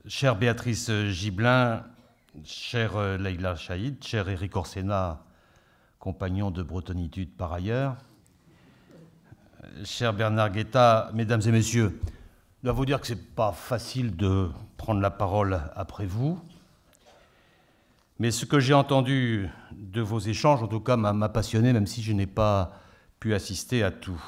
Chère Béatrice Gibelin, chère Leïla Chaïd, cher Éric Orsena, compagnon de bretonitude par ailleurs. Cher Bernard Guetta, mesdames et messieurs, je dois vous dire que ce n'est pas facile de prendre la parole après vous. Mais ce que j'ai entendu de vos échanges, en tout cas, m'a passionné, même si je n'ai pas pu assister à tout.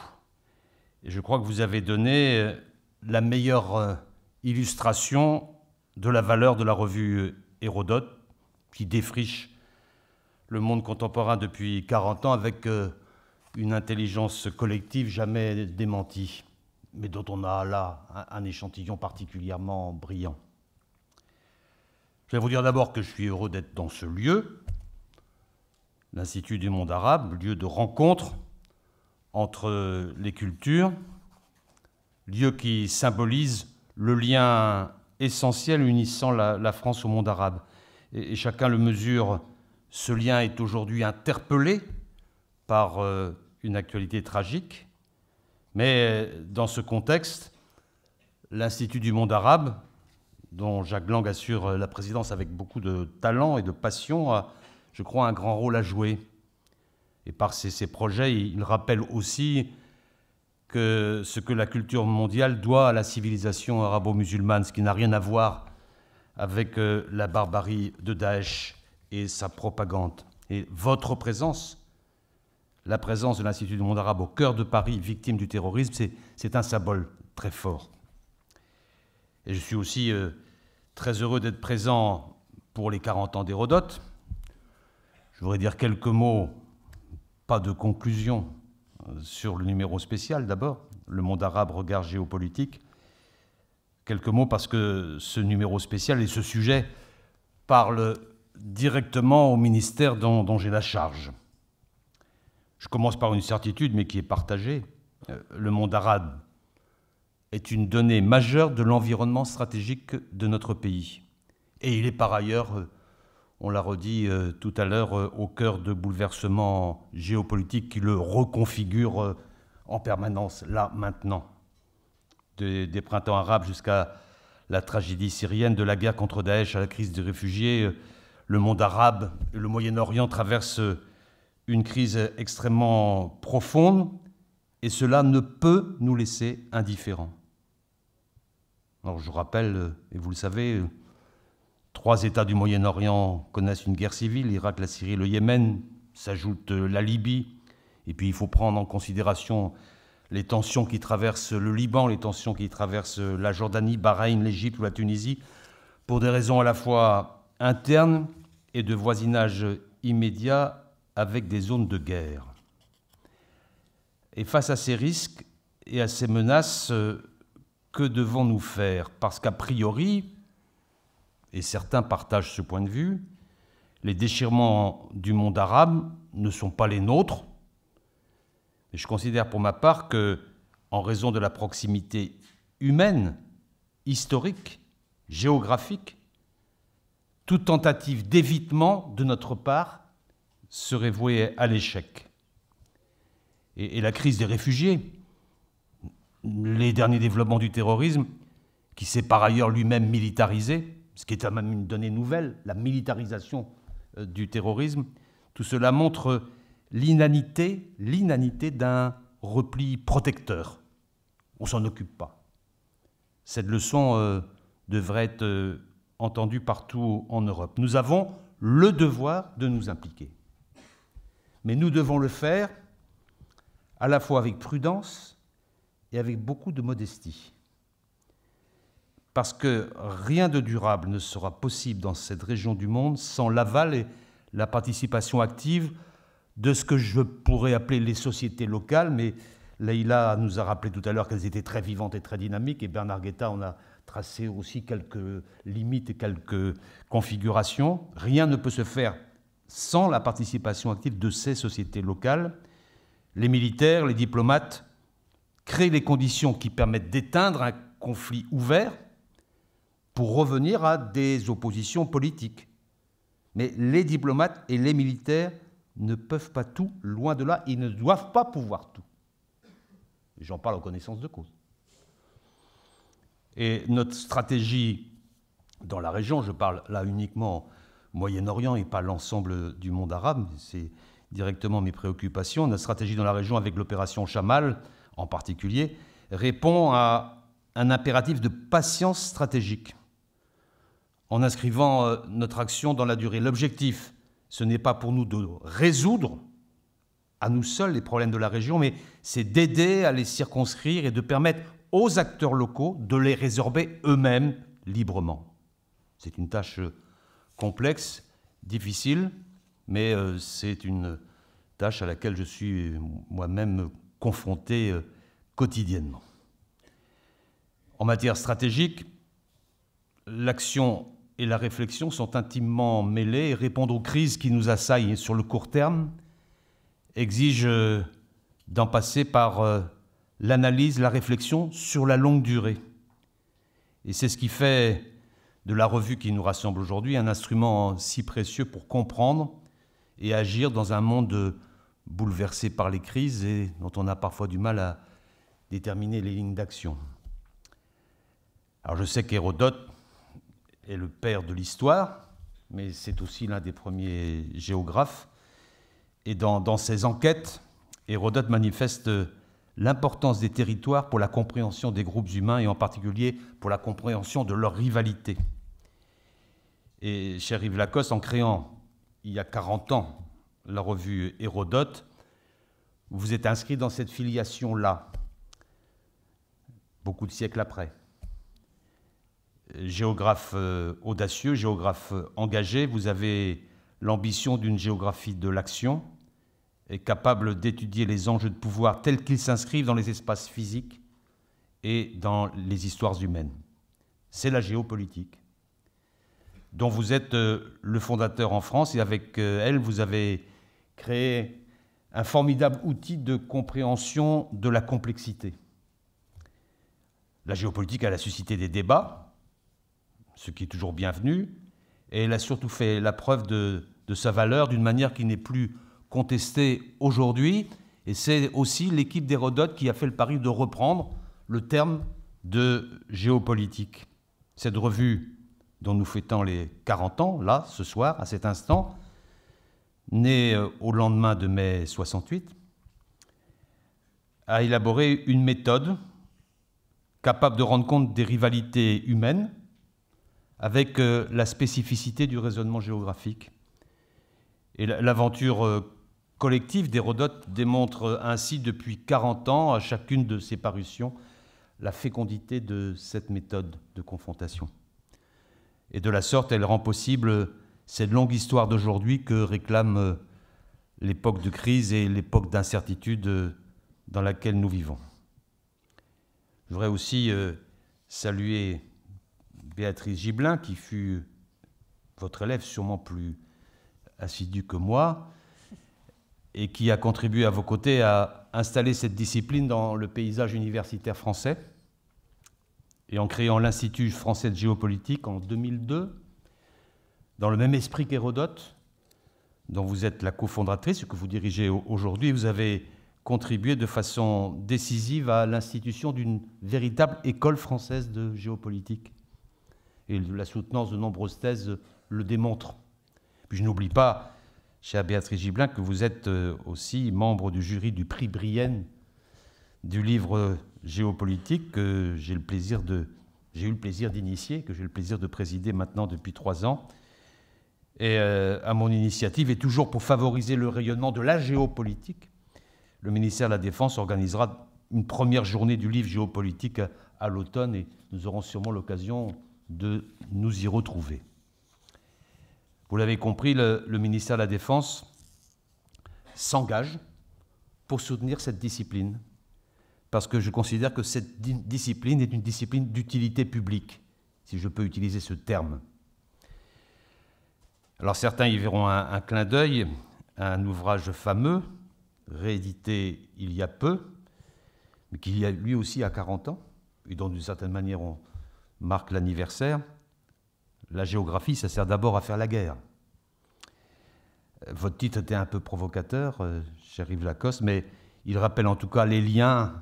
Et je crois que vous avez donné la meilleure illustration de la valeur de la revue Hérodote, qui défriche le monde contemporain depuis 40 ans avec une intelligence collective jamais démentie, mais dont on a là un échantillon particulièrement brillant. Je vais vous dire d'abord que je suis heureux d'être dans ce lieu, l'Institut du monde arabe, lieu de rencontre entre les cultures, lieu qui symbolise le lien essentiel unissant la France au monde arabe. Et chacun le mesure, ce lien est aujourd'hui interpellé par une actualité tragique. Mais dans ce contexte, l'Institut du monde arabe, dont Jacques Lang assure la présidence avec beaucoup de talent et de passion, a, je crois, un grand rôle à jouer. Et par ses projets, il rappelle aussi que ce que la culture mondiale doit à la civilisation arabo-musulmane, ce qui n'a rien à voir avec la barbarie de Daesh et sa propagande. Et votre présence, la présence de l'Institut du monde arabe au cœur de Paris, victime du terrorisme, c'est un symbole très fort. Et je suis aussi très heureux d'être présent pour les 40 ans d'Hérodote. Je voudrais dire quelques mots, pas de conclusion, sur le numéro spécial d'abord, le monde arabe, regard géopolitique. Quelques mots parce que ce numéro spécial et ce sujet parlent directement au ministère dont j'ai la charge. Je commence par une certitude, mais qui est partagée. Le monde arabe est une donnée majeure de l'environnement stratégique de notre pays. Et il est par ailleurs, on l'a redit tout à l'heure, au cœur de bouleversements géopolitiques qui le reconfigurent en permanence, là, maintenant. Des printemps arabes jusqu'à la tragédie syrienne, de la guerre contre Daesh à la crise des réfugiés, le monde arabe et le Moyen-Orient traversent une crise extrêmement profonde, et cela ne peut nous laisser indifférents. Alors je rappelle, et vous le savez, 3 États du Moyen-Orient connaissent une guerre civile, l'Irak, la Syrie, le Yémen, s'ajoute la Libye, et puis il faut prendre en considération les tensions qui traversent le Liban, les tensions qui traversent la Jordanie, Bahreïn, l'Égypte ou la Tunisie, pour des raisons à la fois internes et de voisinage immédiat avec des zones de guerre. Et face à ces risques et à ces menaces, que devons-nous faire? Parce qu'a priori, et certains partagent ce point de vue, les déchirements du monde arabe ne sont pas les nôtres. Et je considère pour ma part que, en raison de la proximité humaine, historique, géographique, toute tentative d'évitement de notre part serait vouée à l'échec. Et la crise des réfugiés, les derniers développements du terrorisme, qui s'est par ailleurs lui-même militarisé, ce qui est même une donnée nouvelle, la militarisation du terrorisme, tout cela montre l'inanité d'un repli protecteur. On ne s'en occupe pas. Cette leçon devrait être entendue partout en Europe. Nous avons le devoir de nous impliquer. Mais nous devons le faire à la fois avec prudence et avec beaucoup de modestie. Parce que rien de durable ne sera possible dans cette région du monde sans l'aval et la participation active de ce que je pourrais appeler les sociétés locales, mais Leïla nous a rappelé tout à l'heure qu'elles étaient très vivantes et très dynamiques, et Bernard Guetta en a tracé aussi quelques limites et quelques configurations. Rien ne peut se faire sans la participation active de ces sociétés locales. Les militaires, les diplomates créent les conditions qui permettent d'éteindre un conflit ouvert pour revenir à des oppositions politiques. Mais les diplomates et les militaires ne peuvent pas tout, loin de là, ils ne doivent pas pouvoir tout. J'en parle en connaissance de cause. Et notre stratégie dans la région, je parle là uniquement Moyen-Orient et pas l'ensemble du monde arabe, c'est directement mes préoccupations. Notre stratégie dans la région, avec l'opération Chamal en particulier, répond à un impératif de patience stratégique, en inscrivant notre action dans la durée. L'objectif, ce n'est pas pour nous de résoudre à nous seuls les problèmes de la région, mais c'est d'aider à les circonscrire et de permettre aux acteurs locaux de les résorber eux-mêmes librement. C'est une tâche complexe, difficile, mais c'est une tâche à laquelle je suis moi-même confronté quotidiennement. En matière stratégique, l'action et la réflexion sont intimement mêlées et répondre aux crises qui nous assaillent sur le court terme exige d'en passer par l'analyse, la réflexion sur la longue durée. Et c'est ce qui fait de la revue qui nous rassemble aujourd'hui un instrument si précieux pour comprendre et agir dans un monde bouleversé par les crises et dont on a parfois du mal à déterminer les lignes d'action. Alors je sais qu'Hérodote est le père de l'histoire, mais c'est aussi l'un des premiers géographes. Et dans ses enquêtes, Hérodote manifeste l'importance des territoires pour la compréhension des groupes humains et en particulier pour la compréhension de leur rivalité. Et cher Yves Lacoste, en créant il y a 40 ans la revue Hérodote, vous êtes inscrit dans cette filiation-là, beaucoup de siècles après. Géographe audacieux, géographe engagé, vous avez l'ambition d'une géographie de l'action, est capable d'étudier les enjeux de pouvoir tels qu'ils s'inscrivent dans les espaces physiques et dans les histoires humaines. C'est la géopolitique, dont vous êtes le fondateur en France, et avec elle, vous avez créé un formidable outil de compréhension de la complexité. La géopolitique, elle a suscité des débats, ce qui est toujours bienvenu, et elle a surtout fait la preuve de sa valeur d'une manière qui n'est plus contestée aujourd'hui, et c'est aussi l'équipe d'Hérodote qui a fait le pari de reprendre le terme de géopolitique. Cette revue dont nous fêtons les 40 ans, là, ce soir, à cet instant, née au lendemain de mai 68, a élaboré une méthode capable de rendre compte des rivalités humaines avec la spécificité du raisonnement géographique. Et l'aventure collective d'Hérodote démontre ainsi depuis 40 ans, à chacune de ses parutions, la fécondité de cette méthode de confrontation. Et de la sorte, elle rend possible cette longue histoire d'aujourd'hui que réclame l'époque de crise et l'époque d'incertitude dans laquelle nous vivons. Je voudrais aussi saluer Béatrice Gibelin, qui fut votre élève sûrement plus assidu que moi, et qui a contribué à vos côtés à installer cette discipline dans le paysage universitaire français, et en créant l'Institut français de géopolitique en 2002, dans le même esprit qu'Hérodote, dont vous êtes la cofondatrice, que vous dirigez aujourd'hui. Vous avez contribué de façon décisive à l'institution d'une véritable école française de géopolitique. Et la soutenance de nombreuses thèses le démontre. Puis je n'oublie pas, chère Béatrice Gibelin, que vous êtes aussi membre du jury du prix Brienne du livre géopolitique que j'ai eu le plaisir d'initier, que j'ai le plaisir de présider maintenant depuis 3 ans. Et à mon initiative, et toujours pour favoriser le rayonnement de la géopolitique, le ministère de la Défense organisera une première journée du livre géopolitique à l'automne, et nous aurons sûrement l'occasion de nous y retrouver. Vous l'avez compris, le ministère de la Défense s'engage pour soutenir cette discipline, parce que je considère que cette discipline est une discipline d'utilité publique, si je peux utiliser ce terme. Alors certains y verront un clin d'œil à un ouvrage fameux, réédité il y a peu, mais qui lui aussi a 40 ans, et dont d'une certaine manière on marque l'anniversaire. La géographie, ça sert d'abord à faire la guerre. Votre titre était un peu provocateur, cher Yves Lacoste, mais il rappelle en tout cas les liens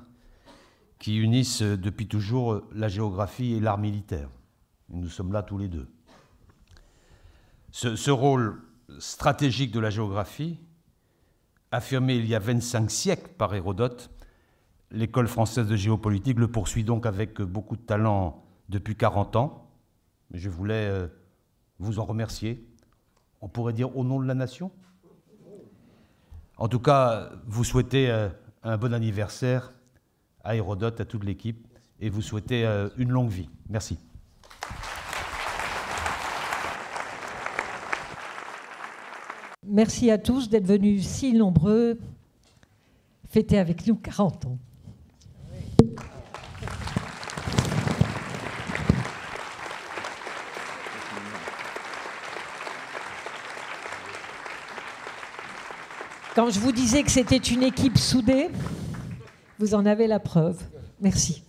qui unissent depuis toujours la géographie et l'art militaire. Et nous sommes là tous les deux. Ce rôle stratégique de la géographie affirmé il y a 25 siècles par Hérodote, l'école française de géopolitique le poursuit donc avec beaucoup de talent depuis 40 ans. Je voulais vous en remercier. On pourrait dire au nom de la nation. En tout cas, vous souhaitez un bon anniversaire à Hérodote, à toute l'équipe, et vous souhaitez une longue vie. Merci. Merci à tous d'être venus si nombreux fêter avec nous 40 ans. Quand je vous disais que c'était une équipe soudée, vous en avez la preuve. Merci.